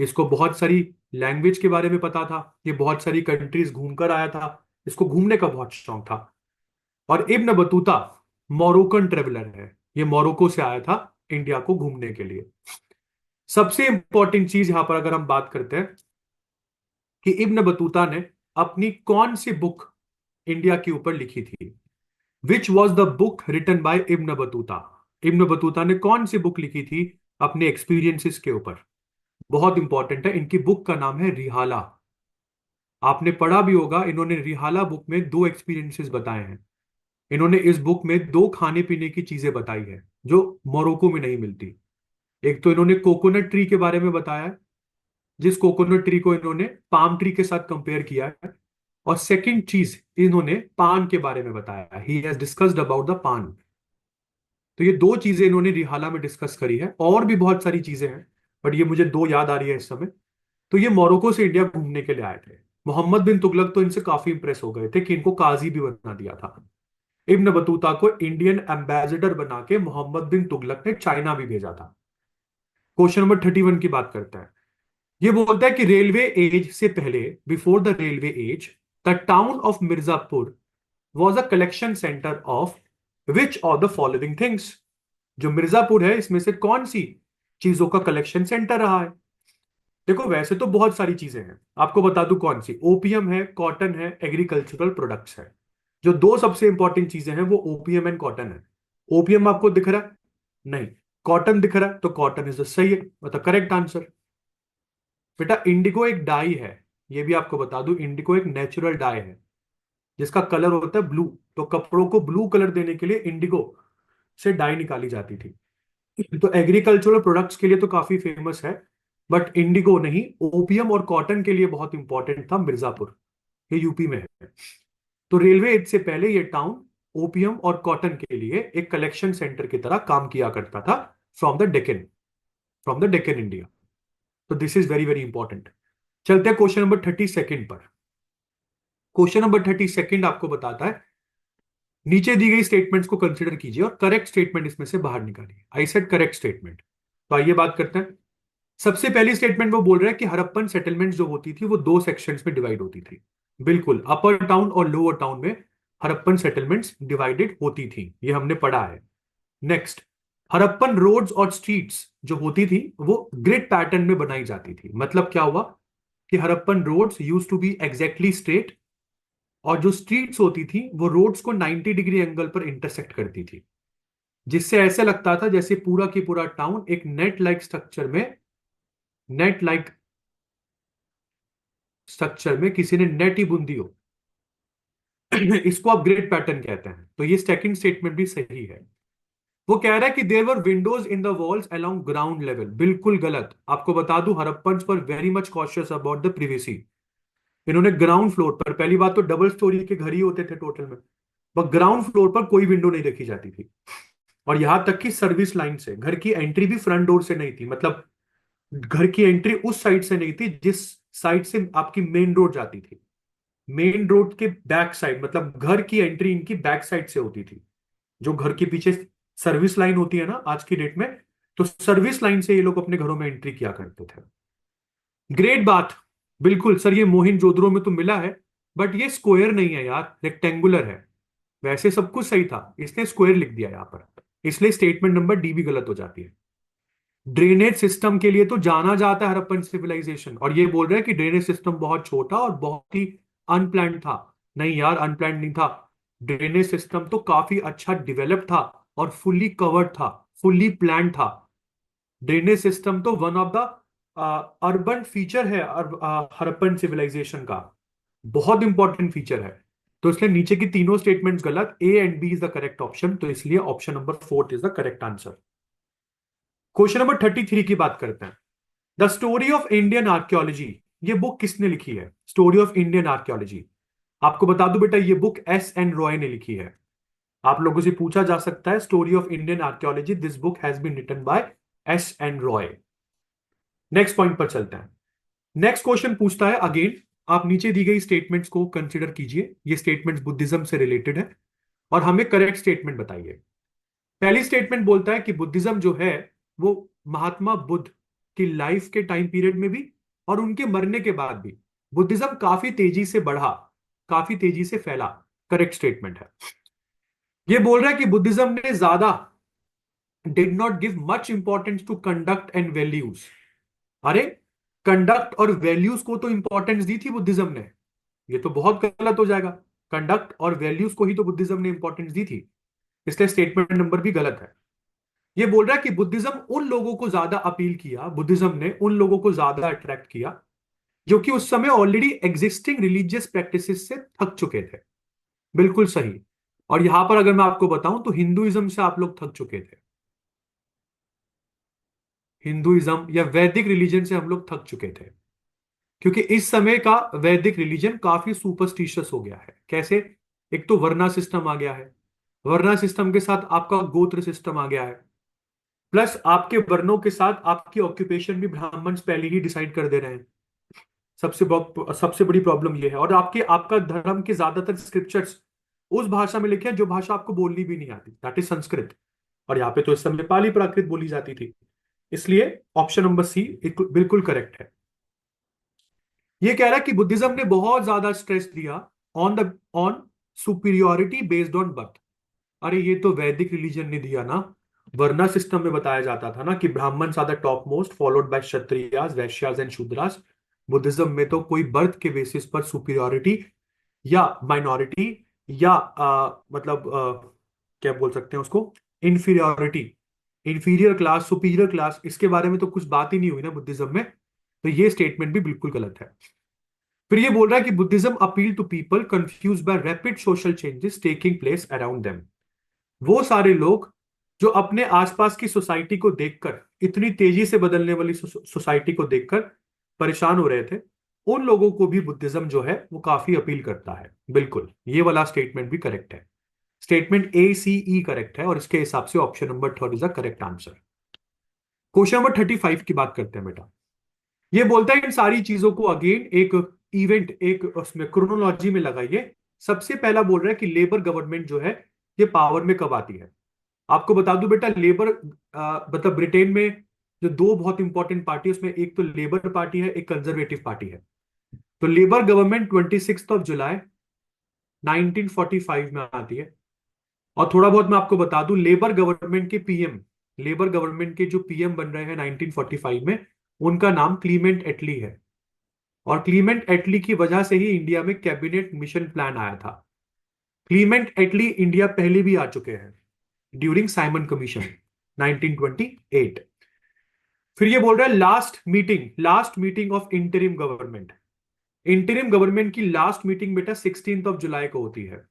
इसको बहुत सारी लैंग्वेज के बारे में पता था, ये बहुत सारी कंट्रीज घूमकर आया था, इसको घूमने का बहुत शौक था। और इब्न बतूता मोरोकन ट्रेवलर है, ये मोरक्को से आया था इंडिया को घूमने के लिए। सबसे इंपॉर्टेंट चीज यहां पर अगर हम बात करते हैं कि इब्न बतूता ने अपनी कौन सी बुक इंडिया के ऊपर लिखी थी, which was the book written by Ibn Battuta. Ibn Battuta ने कौन सी बुक लिखी थी अपने एक्सपीरियंसेस के ऊपर। बहुत इंपॉर्टेंट है, इनकी बुक का नाम है रिहाला। आपने पढ़ा भी होगा, इन्होंने रिहाला बुक में दो एक्सपीरियंसेस बताए हैं। इन्होंने इस बुक में दो खाने पीने की चीजें बताई है जो मोरक्को में नहीं मिलती। एक तो इन्होंने कोकोनट ट्री के बारे में बताया है, जिस कोकोनट ट्री को इन्होंने पाम ट्री के साथ कंपेयर किया है। और सेकंड चीज, इन्होंने पान के बारे में बताया, he has discussed about the पान। तो ये दो चीजें इन्होंने रिहाला में डिस्कस करी है, और भी बहुत सारी चीजें हैं, बट ये मुझे दो याद आ रही है इस समय। तो ये मोरक्को से इंडिया घूमने के लिए आए थे। मोहम्मद बिन तुगलक तो इनसे काफी इंप्रेस हो गए थे कि इनको काजी भी बना दिया था। इब्न बतूता को इंडियन एम्बेसडर बना के मोहम्मद बिन तुगलक ने चाइना भी भेजा था। क्वेश्चन नंबर 31 की बात करता है। ये बोलता है कि रेलवे एज से पहले, before the railway age, the town of Mirzapur was a collection centre of which of the following things. जो मिर्जापुर है इसमें से कौन सी चीजों का कलेक्शन सेंटर रहा है। देखो वैसे तो बहुत सारी चीजें हैं, आपको बता दूं कौन सी। ओपीएम है, कॉटन है, एग्रीकल्चरल प्रोडक्ट्स है। जो दो सबसे इंपॉर्टेंट चीजें हैं वो ओपीएम एंड कॉटन है। ओपीएम आपको दिख रहा है? नहीं। कॉटन दिख रहा है, तो कॉटन इज द सही है, मतलब करेक्ट आंसर। बेटा इंडिगो एक डाई है, ये भी आपको बता दूं, इंडिगो एक नेचुरल डाई है जिसका कलर होता है ब्लू। तो कपड़ों को ब्लू कलर देने के लिए इंडिगो से डाई निकाली जाती थी। तो एग्रीकल्चरल प्रोडक्ट्स के लिए तो काफी फेमस है, बट इंडिगो नहीं। ओपियम और कॉटन के लिए बहुत इंपॉर्टेंट था मिर्जापुर, ये यूपी में है। तो रेलवे एज से पहले ये टाउन ओपियम और कॉटन के लिए एक कलेक्शन सेंटर की तरह काम किया करता था, from the Deccan, from the Deccan India. तो this is very very important. चलते हैं क्वेश्चन नंबर 32 पर। क्वेश्चन नंबर 32 आपको बताता है, नीचे दी गई स्टेटमेंट्स को कंसिडर कीजिए और करेक्ट स्टेटमेंट इसमें से बाहर निकालिए। I said correct statement. तो आइए बात करते हैं। सबसे पहली स्टेटमेंट वो बोल रहा है कि हड़प्पन सेटलमेंट जो होती थी वो दो सेक्शंस में डिवाइड होती थी। बिल्कुल, अपर टाउन और लोअर टाउन में हड़प्पन सेटलमेंट्स डिवाइडेड होती थी, ये हमने पढ़ा है। नेक्स्ट, हड़प्पन रोड्स और स्ट्रीट्स जो होती थी वो ग्रिड पैटर्न में बनाई जाती थी। मतलब क्या हुआ कि Harappan roads use to be exactly straight, और जो स्ट्रीट्स होती थी वो रोड्स को 90 डिग्री एंगल पर इंटरसेक्ट करती थी, जिससे ऐसे लगता था जैसे पूरा की पूरा टाउन एक नेट लाइक स्ट्रक्चर में, नेट लाइक स्ट्रक्चर में किसी ने नेट ही बुन दी हो। इसको आप ग्रिड पैटर्न कहते हैं। तो ये सेकंड स्टेटमेंट भी सही है। वो कह रहा है कि there were windows in the walls along ground level. बिल्कुल गलत। आपको बता दूं हड़प्पन पर very much cautious about the privacy. इन्होंने ग्राउंड फ्लोर पर, पहली बात तो डबल स्टोरी के घर ही होते थे टोटल में, पर ग्राउंड फ्लोर पर कोई विंडो नहीं रखी जाती थी। और यहां तक कि सर्विस लाइन से घर की एंट्री भी फ्रंट डोर से नहीं थी। मतलब घर की एंट्री उस साइड से नहीं थी जिस साइड से आपकी मेन रोड जाती थी। मेन रोड के बैक साइड, मतलब घर की एंट्री इनकी बैक साइड से होती थी। जो घर के पीछे सर्विस लाइन होती है ना आज की डेट में, तो सर्विस लाइन से ये लोग अपने घरों में एंट्री किया करते थे। ग्रेट बात। बिल्कुल सर, ये मोहिनजोदड़ो में तो मिला है, बट ये स्क्वायर नहीं है यार, रेक्टेंगुलर है। वैसे सब कुछ सही था, इसने स्क्वायर लिख दिया यहां पर, इसलिए स्टेटमेंट नंबर डी भी गलत हो जाती है। ड्रेनेज सिस्टम के लिए तो जाना जाता है हड़प्पन सिविलाइजेशन, और ये बोल रहे हैं कि ड्रेनेज सिस्टम बहुत छोटा और बहुत ही अनप्लान्ड था। नहीं यार, अनप्लान्ड नहीं था। ड्रेनेज सिस्टम तो काफी अच्छा डेवलप था और फुल्ली कवर्ड था, फुल्ली प्लान्ड था। ड्रेनेज सिस्टम तो one of the urban feature है हड़प्पन सिविलाइजेशन का, बहुत इंपॉर्टेंट फीचर है। तो इसलिए नीचे की तीनों स्टेटमेंट्स गलत, A and B is the correct option, तो इसलिए option number fourth is the correct answer. Question number 33 की बात करते हैं। The story of Indian archaeology, ये बुक किसने लिखी है? स्टोरी ऑफ इंडियन आर्कियोलॉजी, आपको बता दूं बेटा ये बुक एस एन रॉय ने लिखी है। आप लोगों से पूछा जा सकता है, story of Indian archaeology, this book has been written by S N Roy. Next point पर चलते हैं। नेक्स्ट क्वेश्चन पूछता है अगेन, आप नीचे दी गई स्टेटमेंट्स को कंसिडर कीजिए। ये स्टेटमेंट्स बुद्धिज्म से रिलेटेड है और हमें करेक्ट स्टेटमेंट बताइए। पहली स्टेटमेंट बोलता है कि बुद्धिज्म जो है वो महात्मा बुद्ध कि लाइफ के टाइम पीरियड में भी और उनके मरने के बाद भी बुद्धिज्म काफी तेजी से बढ़ा, काफी तेजी से फैला। करेक्ट स्टेटमेंट है। ये बोल रहा है कि बुद्धिज्म ने ज्यादा did not give much importance to conduct and values. अरे, कंडक्ट और वैल्यूज को तो इंपॉर्टेंस दी थी बुद्धिज्म ने, ये तो बहुत गलत हो जाएगा। कंडक्ट और वैल्यूज को ही तो बुद्धिज्म ने इंपॉर्टेंस दी थी, इसलिए स्टेटमेंट नंबर भी गलत है। ये बोल रहा है कि बुद्धिज्म उन लोगों को ज्यादा अपील किया, बुद्धिज्म ने उन लोगों को ज्यादा अट्रैक्ट किया जो कि उस समय ऑलरेडी एग्जिस्टिंग रिलीजियस प्रैक्टिसेस से थक चुके थे। बिल्कुल सही। और यहां पर अगर मैं आपको बताऊं तो हिंदुइज्म से आप लोग थक चुके थे। हिंदुइज्म या वैदिक रिलीजन से हम लोग थक चुके थे, क्योंकि इस समय का वैदिक रिलीजन काफी सुपरस्टिशियस हो गया है। कैसे? एक तो वर्ना सिस्टम आ गया है, वर्ना सिस्टम के साथ आपका गोत्र सिस्टम आ गया है, प्लस आपके वर्णों के साथ आपकी ऑक्यूपेशन भी ब्राह्मण पहले ही डिसाइड कर दे रहे हैं। सबसे बड़ी प्रॉब्लम यह है। और आपका धर्म के ज्यादातर स्क्रिप्चर्स उस भाषा में लिखे हैं जो भाषा आपको बोलनी भी नहीं आती, दैट इज संस्कृत। और यहाँ पे तो इस समय पाली प्राकृत बोली जाती थी। इसलिए ऑप्शन नंबर सी बिल्कुल करेक्ट है। ये कह रहा है कि बुद्धिज्म ने बहुत ज्यादा स्ट्रेस दिया on superiority based on birth. अरे, ये तो वैदिक रिलीजन ने दिया ना। वर्ना सिस्टम में बताया जाता था ना कि Brahmans are the top most followed by Kshatriyas, Vaishyas and Shudras. Buddhism में तो कोई बर्थ के बेसिस पर सुपीरियोरिटी या माइनॉरिटी या क्या बोल सकते हैं उसको, inferiority, inferior class, superior class, इसके बारे में तो कुछ बात ही नहीं हुई ना बुद्धिज्म में। तो ये स्टेटमेंट भी बिल्कुल गलत है। फिर ये बोल रहा है कि Buddhism appeal to people confuse by rapid social changes taking place around them. वो सारे लोग जो अपने आसपास की सोसाइटी को देखकर, इतनी तेजी से बदलने वाली सोसाइटी को देखकर परेशान हो रहे थे, उन लोगों को भी बुद्धिज्म जो है वो काफी अपील करता है। बिल्कुल, ये वाला स्टेटमेंट भी करेक्ट है। Statement A C E correct है और इसके हिसाब से option number third is the correct answer. Question number 35 की बात करते हैं बेटा। ये बोलता है इन सारी चीजों को अगेन एक इवेंट, एक उसमें क्रोनोलॉजी में लगाइए। सबसे पहला बोल रहा है कि लेबर गवर्नमेंट जो है ये पावर में कब आती है। आपको बता दूं बेटा, लेबर मतलब ब्रिटेन में जो दो बहुत इंपॉर्टेंट पार्टी है उसमें एक तो लेबर पार्टी है, एक कंजर्वेटिव पार्टी है। तो लेबर गवर्नमेंट 26 जुलाई 1945 में आती है। और थोड़ा बहुत मैं आपको बता दूं, लेबर गवर्नमेंट के पीएम, लेबर गवर्नमेंट के जो पीएम बन रहे हैं 1945 में, उनका नाम क्लीमेंट एटली है। और क्लीमेंट एटली की वजह से ही इंडिया में कैबिनेट मिशन प्लान आया था। क्लीमेंट एटली इंडिया पहले भी आ चुके हैं ड्यूरिंग साइमन कमीशन 1928। फिर ये बोल रहा है last meeting of interim government. Interim government की लास्ट मीटिंग बेटा 16 जुलाई को होती है।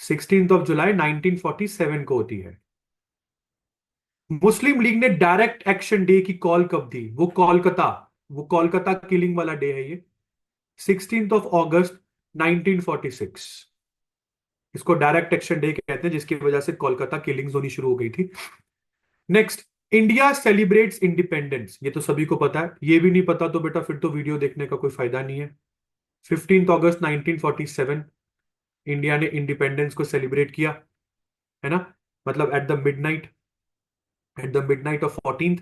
16 जुलाई 1947 को होती है। मुस्लिम लीग ने डायरेक्ट एक्शन डे की कॉल कब दी? वो कोलकाता किलिंग वाला डे है ये, 16 अगस्त 1946। इसको डायरेक्ट एक्शन डे कहते हैं, जिसकी वजह से कोलकाता किलिंग्स होनी शुरू हो गई थी। Next, India celebrates independence. ये तो सभी को पता है। ये भी नहीं पता तो बेटा फिर तो वीडियो देखने का कोई फायदा नहीं है। 15 अगस्त 1947 इंडिया ने इंडिपेंडेंस को सेलिब्रेट किया, है ना। मतलब at the midnight of 14th,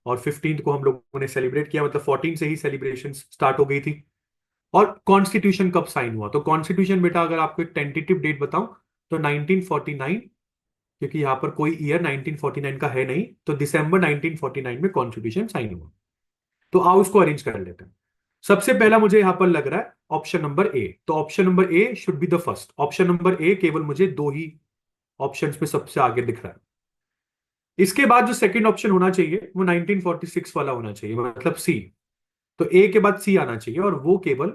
और 15th को हम लोगों ने सेलिब्रेट किया, मतलब 14 से ही सेलिब्रेशन स्टार्ट हो गई थी। और कॉन्स्टिट्यूशन कब साइन हुआ? तो कॉन्स्टिट्यूशन बेटा अगर आपको एक टेंटेटिव डेट बताऊं तो 1949, क्योंकि यहां पर कोई ईयर 1949 का है नहीं, तो दिसंबर 1949 में कॉन्स्टिट्यूशन साइन हुआ। तो आओ उसको अरेंज कर लेते हैं। सबसे पहला मुझे यहां पर लग रहा है ऑप्शन नंबर ए। तो option number A should be the first. Option number A केवल मुझे दो ही ऑप्शंस में सबसे आगे दिख रहा है। इसके बाद जो सेकंड ऑप्शन होना चाहिए वो 1946 वाला होना चाहिए, मतलब सी। तो ए के बाद सी आना चाहिए, और वो केवल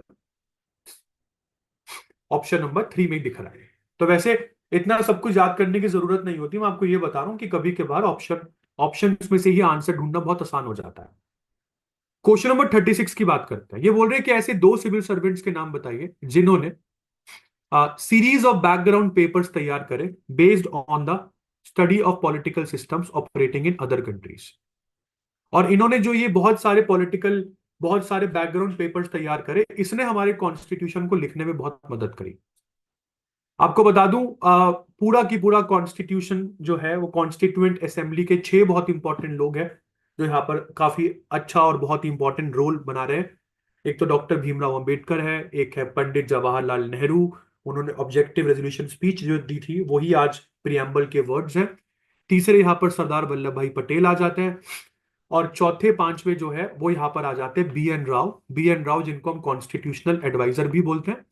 ऑप्शन नंबर 3 में ही दिख रहा है। तो वैसे इतना सब कुछ याद करने की जरूरत नहीं होती, मैं आपको ये बता रहा हूं कि कभी कभार ऑप्शन में से ही आंसर ढूंढना बहुत आसान हो जाता है। क्वेश्चन नंबर 36 की बात करते हैं। ये बोल रहे हैं कि ऐसे दो सिविल सर्वेंट्स के नाम बताइए जिन्होंने सीरीज ऑफ बैकग्राउंड पेपर्स तैयार करे based on the study of political systems operating in other countries. और इन्होंने जो ये बहुत सारे बैकग्राउंड पेपर्स तैयार करे, इसने हमारे कॉन्स्टिट्यूशन को लिखने में बहुत मदद करी। आपको बता दूं, पूरा की पूरा कॉन्स्टिट्यूशन जो है वो कॉन्स्टिट्यूएंट असेंबली के 6 बहुत इंपॉर्टेंट लोग हैं जो यहाँ पर काफी अच्छा और बहुत ही इंपॉर्टेंट रोल बना रहे हैं। एक तो डॉक्टर भीमराव अंबेडकर है, एक है पंडित जवाहरलाल नेहरू। उन्होंने ऑब्जेक्टिव रेजोल्यूशन स्पीच जो दी थी वही आज प्रियम्बल के वर्ड्स हैं। तीसरे यहाँ पर सरदार वल्लभ भाई पटेल आ जाते हैं। और चौथे पांचवे जो है वो यहाँ पर आ जाते हैं बी एन राव जिनको हम कॉन्स्टिट्यूशनल एडवाइजर भी बोलते हैं,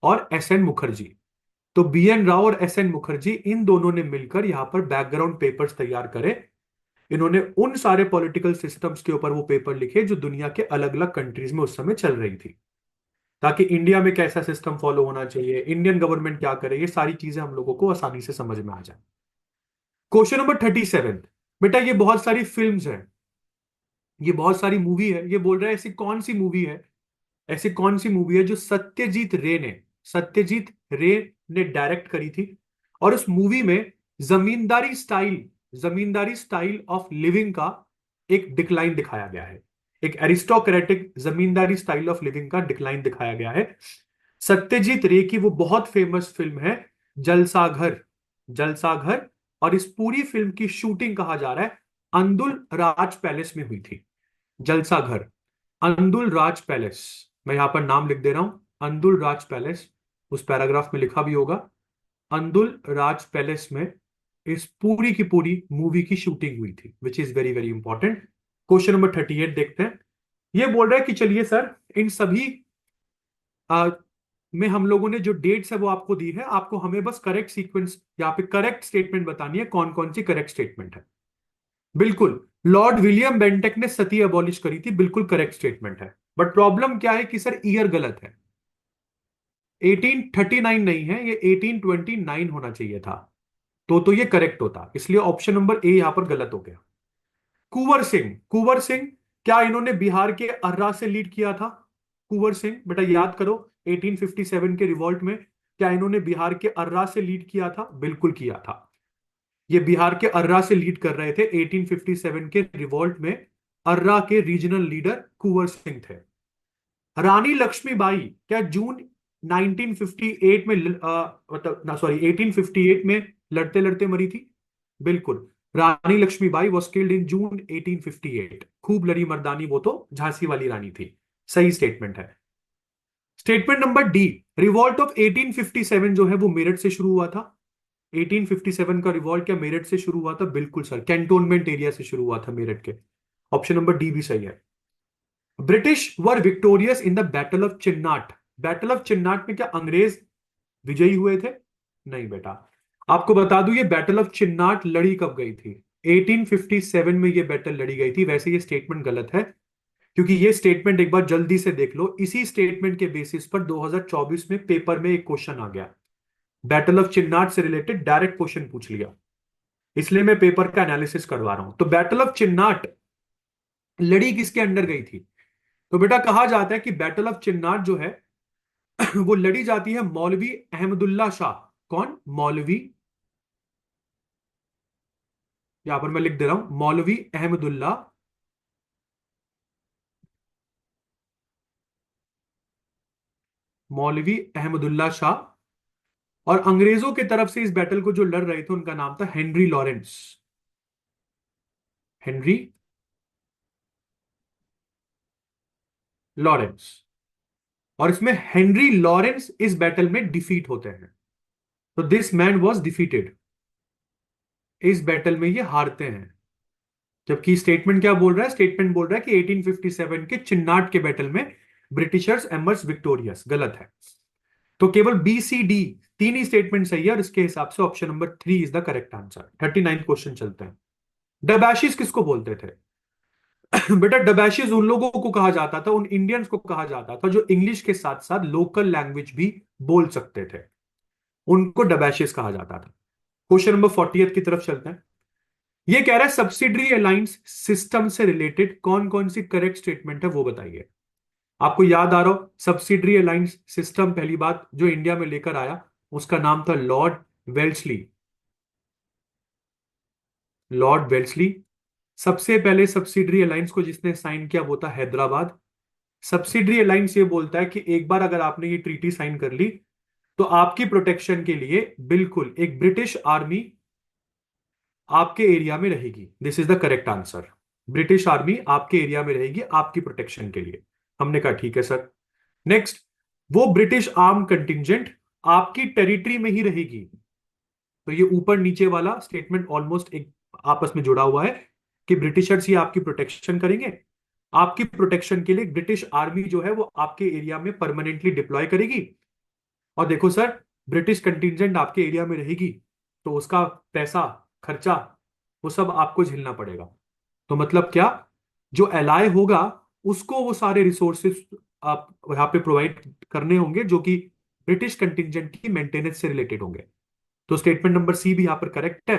और एस एन मुखर्जी। तो बी एन राव और एस एन मुखर्जी इन दोनों ने मिलकर यहाँ पर बैकग्राउंड पेपर्स तैयार करे। इन्होंने उन सारे पॉलिटिकल सिस्टम्स के ऊपर वो पेपर लिखे जो दुनिया के अलग अलग कंट्रीज में उस समय चल रही थी, ताकि इंडिया में कैसा सिस्टम फॉलो होना चाहिए, इंडियन गवर्नमेंट क्या करे, ये सारी चीजें हम लोगों को आसानी से समझ में आ जाए। Question number 37। बेटा ये बहुत सारी फिल्म्स हैं, ये बहुत सारी मूवी है, ये बोल रहा है ऐसी कौन सी मूवी है, ऐसी कौन सी मूवी है जो सत्यजीत रे ने डायरेक्ट करी थी, और उस मूवी में zamindari style zamindari style of living का एक डिक्लाइन दिखाया गया है। एक aristocratic zamindari style of living का डिक्लाइन दिखाया गया है। सत्यजीत रे की वो बहुत फेमस फिल्म है जलसाघर। जलसाघर। और इस पूरी फिल्म की शूटिंग कहा जा रहा है अंदुल राज पैलेस में हुई थी। जलसाघर, अंदुल राज पैलेस। मैं यहां पर नाम लिख दे रहा हूं, अंदुल राज पैलेस। उस पैराग्राफ में लिखा भी होगा, अंदुल राज पैलेस में इस पूरी की पूरी मूवी की शूटिंग हुई थी, which is very very important. Question number 38 देखते हैं। ये बोल रहा है कि चलिए सर, इन सभी आ, में हम लोगों ने जो डेट्स है वो आपको दी है, आपको हमें बस करेक्ट सीक्वेंस यहाँ पे करेक्ट स्टेटमेंट बतानी है, कौन कौन सी करेक्ट स्टेटमेंट है। बिल्कुल, लॉर्ड विलियम बेंटेक ने सती अबॉलिश करी थी, बिल्कुल करेक्ट स्टेटमेंट है। बट प्रॉब्लम क्या है कि सर ईयर गलत है, 1839 नहीं है, ये 1829 होना चाहिए था। तो ये करेक्ट होता, इसलिए ऑप्शन नंबर ए यहां पर गलत हो गया। कुंवर सिंह, क्या इन्होंने बिहार के अर्रा से लीड किया था? कुंवर सिंह, बेटा याद करो, 1857 के रिवॉल्ट में क्या इन्होंने बिहार के अर्रा से लीड किया था? बिल्कुल किया था। ये बिहार के अर्रा से लीड कर रहे थे 1857 के रिवॉल्ट में। अर्रा के रीजनल लीडर कुंवर सिंह थे। रानी लक्ष्मीबाई क्या जून 1958 में मतलब ना सॉरी 1858 में लड़ते लड़ते मरी थी? बिल्कुल, रानी लक्ष्मीबाई वॉज किल्ड इन जून 1858। खूब लड़ी मर्दानी, वो तो झांसी वाली रानी थी। सही स्टेटमेंट है। Statement number D, revolt of 1857 जो है वो मेरठ से शुरू हुआ था। 1857 का रिवॉल्ट क्या मेरठ से शुरू हुआ था? बिल्कुल सर, कैंटोनमेंट एरिया से शुरू हुआ था मेरठ के। ऑप्शन नंबर डी भी सही है। British were victorious in the battle of Chinhat. Battle of Chinhat में क्या अंग्रेज विजयी हुए थे? नहीं बेटा। आपको बता दूं ये बैटल ऑफ चिन्नाट लड़ी कब गई थी? 1857 में ये बैटल लड़ी गई थी। वैसे ये स्टेटमेंट गलत है, क्योंकि ये स्टेटमेंट एक बार जल्दी से देख लो, इसी स्टेटमेंट के बेसिस पर 2024 में पेपर में एक क्वेश्चन आ गया, बैटल ऑफ चिन्नाट से रिलेटेड डायरेक्ट क्वेश्चन पूछ लिया, इसलिए मैं पेपर का एनालिसिस करवा रहा हूं। तो बैटल ऑफ चिन्नाट लड़ी किसके अंडर गई थी? तो बेटा कहा जाता है कि बैटल ऑफ चिन्नाट जो है वो लड़ी जाती है मौलवी अहमदुल्ला शाह। कौन? मौलवी, यहां पर मैं लिख दे रहा हूं, मौलवी अहमदुल्ला, मौलवी अहमदुल्ला शाह। और अंग्रेजों की तरफ से इस बैटल को जो लड़ रहे थे उनका नाम था हेनरी लॉरेंस। Henry Lawrence. और इसमें हेनरी लॉरेंस इस बैटल में डिफीट होते हैं। तो दिस मैन वॉज डिफीटेड, इस बैटल में ये हारते हैं। जबकि स्टेटमेंट क्या बोल रहा है? स्टेटमेंट बोल रहा है कि 1857 के चिन्नाट के बैटल में ब्रिटिशर्स एमर्स विक्टोरियस। गलत है। तो केवल बी सी डी तीन ही स्टेटमेंट सही है, और इसके हिसाब से option number 3 is the correct answer. 39 question चलते हैं। डबैशिस किसको बोलते थे? बेटा डबैशिस उन लोगों को कहा जाता था, उन इंडियंस को कहा जाता था जो इंग्लिश के साथ साथ लोकल लैंग्वेज भी बोल सकते थे, उनको डबैशिस कहा जाता था। क्वेश्चन नंबर 40 की तरफ चलते हैं। ये कह रहा है सब्सिडरी अलायंस सिस्टम से रिलेटेड कौन कौन सी करेक्ट स्टेटमेंट है वो बताइए। आपको याद आ रहा हो, सब्सिडरी अलायंस सिस्टम पहली बात जो इंडिया में लेकर आया उसका नाम था लॉर्ड वेल्सली। Lord Wellesley. सबसे पहले सब्सिडरी अलायंस को जिसने साइन किया वो था हैदराबाद। सब्सिडरी अलायंस ये बोलता है कि एक बार अगर आपने ये ट्रीटी साइन कर ली तो आपकी प्रोटेक्शन के लिए बिल्कुल एक ब्रिटिश आर्मी आपके एरिया में रहेगी। This is the correct answer. British army आपके एरिया में रहेगी आपकी प्रोटेक्शन के लिए। हमने कहा ठीक है सर। नेक्स्ट, वो ब्रिटिश आर्म कंटिंजेंट आपकी टेरिटरी में ही रहेगी। तो ये ऊपर नीचे वाला स्टेटमेंट ऑलमोस्ट एक आपस में जुड़ा हुआ है कि ब्रिटिशर्स ही आपकी प्रोटेक्शन करेंगे। आपकी प्रोटेक्शन के लिए ब्रिटिश आर्मी जो है वो आपके एरिया में परमानेंटली डिप्लॉय करेगी। और देखो सर, ब्रिटिश कंटिंजेंट आपके एरिया में रहेगी तो उसका पैसा, खर्चा, वो सब आपको झेलना पड़ेगा। तो मतलब क्या, जो एलाय होगा उसको वो सारे रिसोर्सेस आप यहाँ पे प्रोवाइड करने होंगे जो कि ब्रिटिश कंटिंजेंट की मेंटेनेंस से रिलेटेड होंगे। तो स्टेटमेंट नंबर सी भी यहां पर करेक्ट है।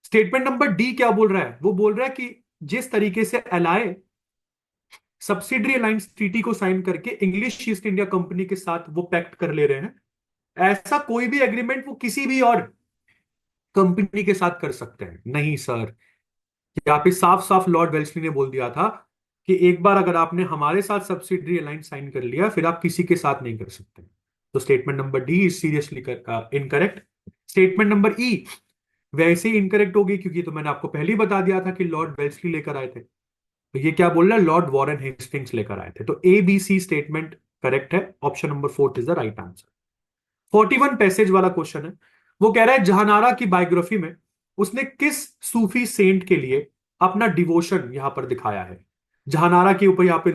स्टेटमेंट नंबर डी क्या बोल रहा है? वो बोल रहा है कि जिस तरीके से एलाय सब्सिडरी अलायंस ट्रीटी को साइन करके इंग्लिश ईस्ट इंडिया कंपनी के साथ वो पैक्ट कर ले रहे हैं, ऐसा कोई भी एग्रीमेंट वो किसी भी और कंपनी के साथ कर सकते हैं? नहीं सर। यहाँ पे साफ साफ लॉर्ड वेल्सली ने बोल दिया था कि एक बार अगर आपने हमारे साथ सब्सिडरी अलायंस साइन कर लिया फिर आप किसी के साथ नहीं कर सकते। तो statement number D is seriously incorrect. Statement number ई वैसे ही इनकरेक्ट होगी क्योंकि तो मैंने आपको पहले ही बता दिया था कि लॉर्ड वेल्सली लेकर आए थे। तो ये क्या बोल रहा है? लॉर्ड वॉरेन हेस्टिंग्स लेकर आए थे। तो A B C statement correct है। Option number fourth is the right answer. 41 passage वाला क्वेश्चन है। वो कह रहा है जहानारा की बायोग्राफी में उसने किस सूफी सेंट के लिए अपना डिवोशन यहां पर दिखाया है? जहानारा के ऊपर यहाँ पे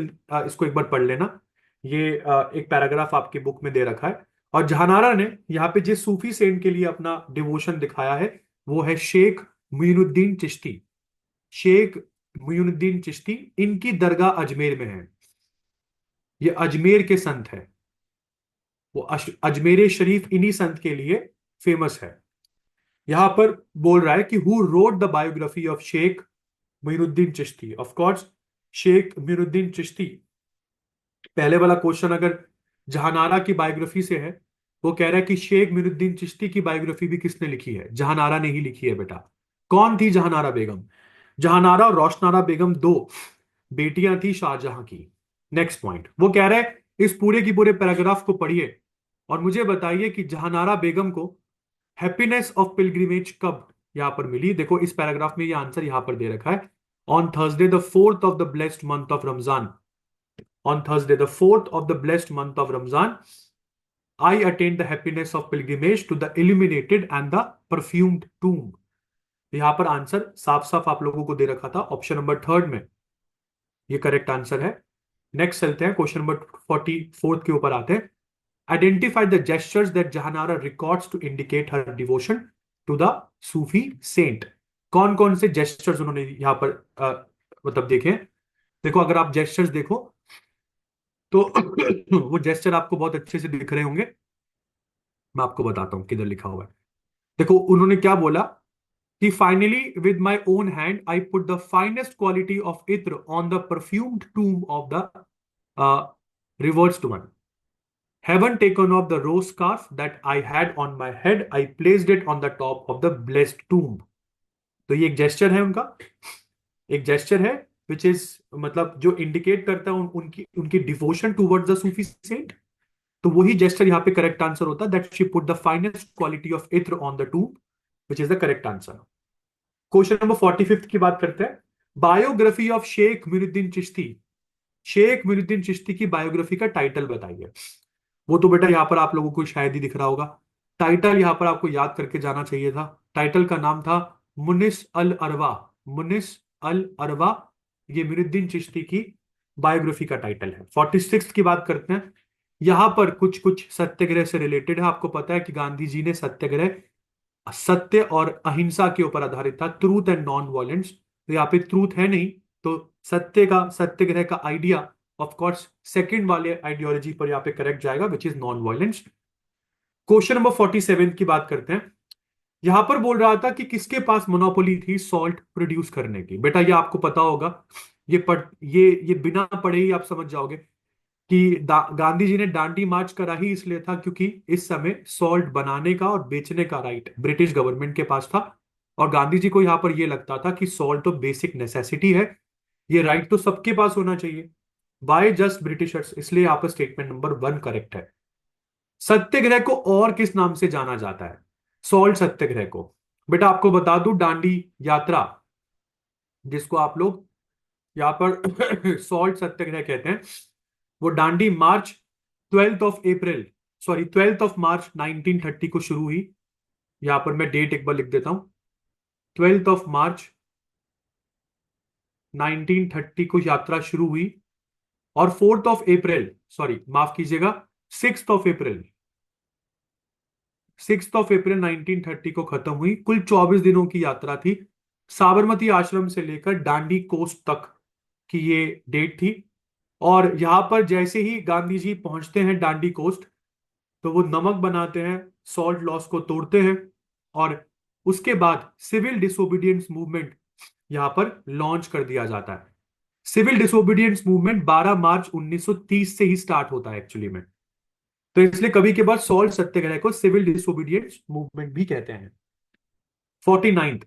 इसको एक बार पढ़ लेना। ये एक पैराग्राफ आपकी बुक में दे रखा है। और जहानारा ने यहाँ पे जिस सूफी सेंट के लिए अपना डिवोशन दिखाया है वो है शेख मुइनुद्दीन चिश्ती। शेख मुइनुद्दीन चिश्ती, इनकी दरगाह अजमेर में है। ये अजमेर के संत है। वो अजमेर शरीफ इन्हीं संत के लिए फेमस है। यहां पर बोल रहा है कि who wrote the biography of Sheikh Muinuddin Chishti? Of course Sheikh Muinuddin Chishti. पहले वाला क्वेश्चन अगर जहानारा की बायोग्राफी से है, वो कह रहा है कि शेख मुइनुद्दीन चिश्ती की बायोग्राफी भी किसने लिखी है? जहानारा ने ही लिखी है बेटा। कौन थी जहानारा बेगम? जहानारा और रोशनारा बेगम दो बेटियां थी शाहजहां की। नेक्स्ट पॉइंट, वो कह रहा है इस पूरे की पूरे पैराग्राफ को पढ़िए और मुझे बताइए कि जहानारा बेगम को हैप्पीनेस ऑफ पिलग्रिमेज कब यहां पर मिली। देखो इस पैराग्राफ में ये आंसर यहां पर दे रखा है। On Thursday the fourth of the blessed month of Ramzan. On Thursday the fourth of the blessed month of Ramzan I attain the happiness of pilgrimage to the illuminated and the perfumed tomb. यहां पर answer साफ साफ आप लोगों को दे रखा था option number third में। ये करेक्ट आंसर है। नेक्स्ट चलते हैं, क्वेश्चन नंबर 44 के ऊपर आते हैं। Identify the gestures that Jahanara records to indicate her devotion to the Sufi saint. कौन कौन से जेस्चर्स उन्होंने यहां पर मतलब देखे? देखो अगर आप जेस्चर्स देखो तो वो जेस्चर आपको बहुत अच्छे से दिख रहे होंगे। मैं आपको बताता हूं किधर लिखा हुआ है। देखो उन्होंने क्या बोला कि finally with my own hand I put the finest quality of ittar on the perfumed tomb of the revered one. Having taken off the rose scarf that I had on my head, I placed it on the top of the blessed tomb. तो ये एक gesture है उनका। एक gesture है which is मतलब जो indicate करता है उनकी उनकी devotion towards the Sufi saint. तो वही जेस्चर यहाँ पे करेक्ट आंसर होता है that she put the finest quality of ittar on the tomb, which is the correct answer. Question number 45 की बात करते हैं। Biography of Sheikh Muinuddin Chishti. शेख मुइनुद्दीन चिश्ती की बायोग्राफी का टाइटल बताइए। वो तो बेटा यहाँ पर आप लोगों को शायद ही दिख रहा होगा। टाइटल यहाँ पर आपको याद करके जाना चाहिए था। टाइटल का नाम था मुनिस अल अरवा। मुनिस अल अरवा, ये मुइनुद्दीन चिश्ती की बायोग्राफी का टाइटल है। 46 की बात करते हैं। यहाँ पर कुछ कुछ सत्याग्रह से रिलेटेड है। आपको पता है कि गांधी जी ने सत्याग्रह सत्य और अहिंसा के ऊपर आधारित था, ट्रूथ एंड नॉन वायलेंस। तो यहाँ पे ट्रूथ है नहीं, तो सत्य का, सत्याग्रह का आइडिया ऑफ कोर्स सेकंड वाले आइडियोलॉजी पर यहाँ पे करेक्ट जाएगा which is non violence. Question number 47 की बात करते हैं। यहां पर बोल रहा था कि किसके पास मोनोपोली थी सॉल्ट प्रोड्यूस करने की। बेटा ये आपको पता होगा। ये बिना पढ़े ही आप समझ जाओगे कि गांधी जी ने दांडी मार्च करा ही इसलिए था क्योंकि इस समय सॉल्ट बनाने का और बेचने का राइट ब्रिटिश गवर्नमेंट के पास था। और गांधी जी को यहां पर यह लगता था कि सॉल्ट तो बेसिक नेसेसिटी है, ये राइट तो सबके पास होना चाहिए बाय जस्ट ब्रिटिशर्स। इसलिए यहां पर स्टेटमेंट नंबर 1 करेक्ट है। सत्याग्रह को और किस नाम से जाना जाता है? सॉल्ट सत्याग्रह को बेटा आपको बता दूं, दांडी यात्रा जिसको आप लोग यहाँ पर सॉल्ट सत्याग्रह कहते हैं। वो दांडी मार्च 12 सॉरी 12 मार्च 1930 को शुरू हुई। यहाँ पर मैं डेट एक बार लिख देता हूं। 12 मार्च 1930 को यात्रा शुरू हुई और 4 अप्रैल, सॉरी माफ कीजिएगा, 6 अप्रैल, 6 अप्रैल 1930 को खत्म हुई। कुल 24 दिनों की यात्रा थी। साबरमती आश्रम से लेकर दांडी कोस्ट तक की ये डेट थी। और यहां पर जैसे ही गांधी जी पहुंचते हैं दांडी कोस्ट, तो वो नमक बनाते हैं, सॉल्ट लॉस को तोड़ते हैं, और उसके बाद सिविल डिसोबीडियंस मूवमेंट यहां पर लॉन्च कर दिया जाता है। सिविल डिसोबीडियंस मूवमेंट 12 मार्च 1930 से ही स्टार्ट होता है एक्चुअली में। तो इसलिए कभी के बाद सॉल्ट सत्याग्रह को सिविल डिसोबीडियंस मूवमेंट भी कहते हैं। 49th,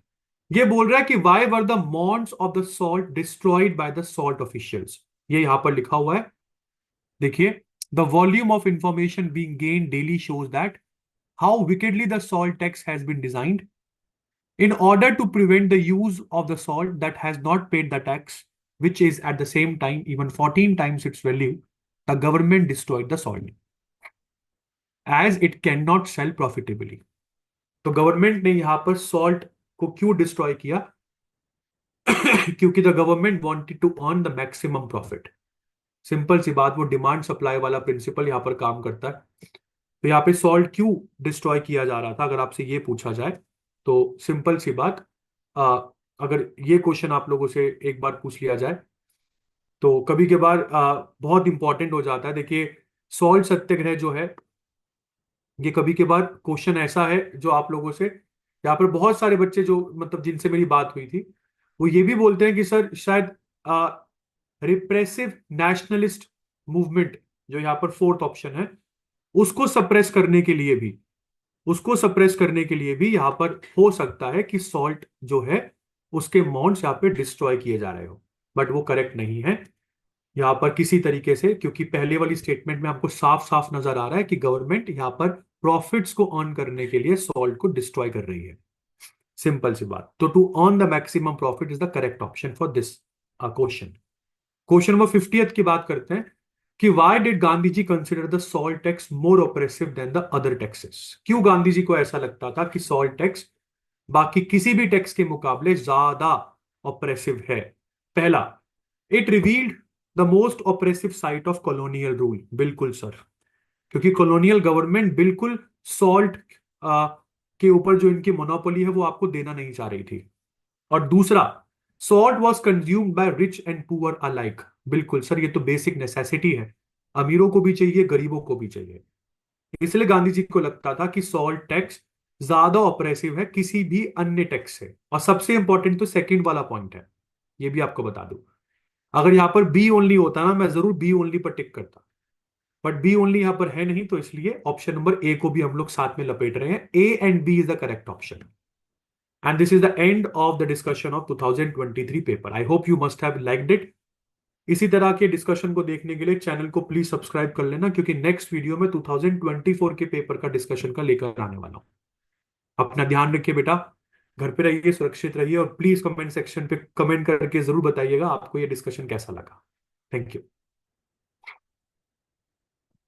ये बोल रहा है कि why were the mounds of the salt destroyed by the salt officials. ये यहां पर लिखा हुआ है, देखिए। The volume of information being gained daily shows that how wickedly the salt tax has been designed in order to prevent the use of the salt that has not paid the tax, which is at the same time even 14 times its value. The government destroyed the salt as it cannot sell profitably. तो government ने यहां पर salt को क्यों destroy किया? क्योंकि the government wanted to earn the maximum profit. Simple सी बात, वो डिमांड सप्लाई वाला प्रिंसिपल यहां पर काम करता है। तो यहाँ पे सॉल्ट क्यों डिस्ट्रॉय किया जा रहा था, अगर आपसे ये पूछा जाए तो सिंपल सी बात, आ, अगर ये क्वेश्चन आप लोगों से एक बार पूछ लिया जाए तो कभी के बार बहुत इंपॉर्टेंट हो जाता है। देखिए, सॉल्ट सत्याग्रह जो है, ये कभी के बाद क्वेश्चन ऐसा है जो आप लोगों से, यहाँ पर बहुत सारे बच्चे जो मतलब जिनसे मेरी बात हुई थी, वो ये भी बोलते हैं कि सर शायद रिप्रेसिव नेशनलिस्ट मूवमेंट, जो यहाँ पर फोर्थ ऑप्शन है, उसको सप्रेस करने के लिए भी, उसको सप्रेस करने के लिए भी यहां पर हो सकता है कि सॉल्ट जो है उसके मॉन्ट्स यहाँ पे डिस्ट्रॉय किए जा रहे हो। बट वो करेक्ट नहीं है यहां पर किसी तरीके से, क्योंकि पहले वाली स्टेटमेंट में आपको साफ साफ नजर आ रहा है कि गवर्नमेंट यहां पर प्रॉफिट्स को अर्न करने के लिए सॉल्ट को डिस्ट्रॉय कर रही है। सिंपल सी बात। तो to earn the maximum profit is the correct option for this question. Question number 50th की बात करते हैं कि why did Gandhi ji consider the salt tax more oppressive than the other taxes. क्यों गांधी जी को ऐसा लगता था कि सॉल्ट टैक्स बाकी किसी भी टैक्स के मुकाबले ज्यादा ऑपरेसिव है? पहला, it revealed the most oppressive site of colonial rule. बिल्कुल सर, क्योंकि कॉलोनियल गवर्नमेंट बिल्कुल सॉल्ट के ऊपर जो इनकी मोनोपोली है वो आपको देना नहीं चाह रही थी। और दूसरा, salt was consumed by rich and poor alike. बिल्कुल सर, ये तो बेसिक नेसेसिटी है, अमीरों को भी चाहिए, गरीबों को भी चाहिए। इसलिए गांधी जी को लगता था कि सॉल्ट टैक्स ज्यादा ऑपरेसिव है किसी भी अन्य टैक्स से। और सबसे इंपॉर्टेंट तो सेकंड वाला पॉइंट है, ये भी आपको बता दूं। अगर यहां पर बी ओनली होता ना, मैं जरूर बी ओनली पर टिक करता, बट बी ओनली यहां पर है नहीं, तो इसलिए ऑप्शन नंबर ए को भी हम लोग साथ में लपेट रहे हैं। A and B is the correct option. And this is the end of the discussion of 2023 paper. I hope you must have liked it. इसी तरह के डिस्कशन को देखने के लिए चैनल को प्लीज सब्सक्राइब कर लेना, क्योंकि नेक्स्ट वीडियो में 2024 के पेपर का डिस्कशन का लेकर आने वाला हूं। अपना ध्यान रखिए बेटा, घर पे रहिए, सुरक्षित रहिए, और प्लीज कमेंट सेक्शन पे कमेंट करके जरूर बताइएगा आपको ये डिस्कशन कैसा लगा। Thank you.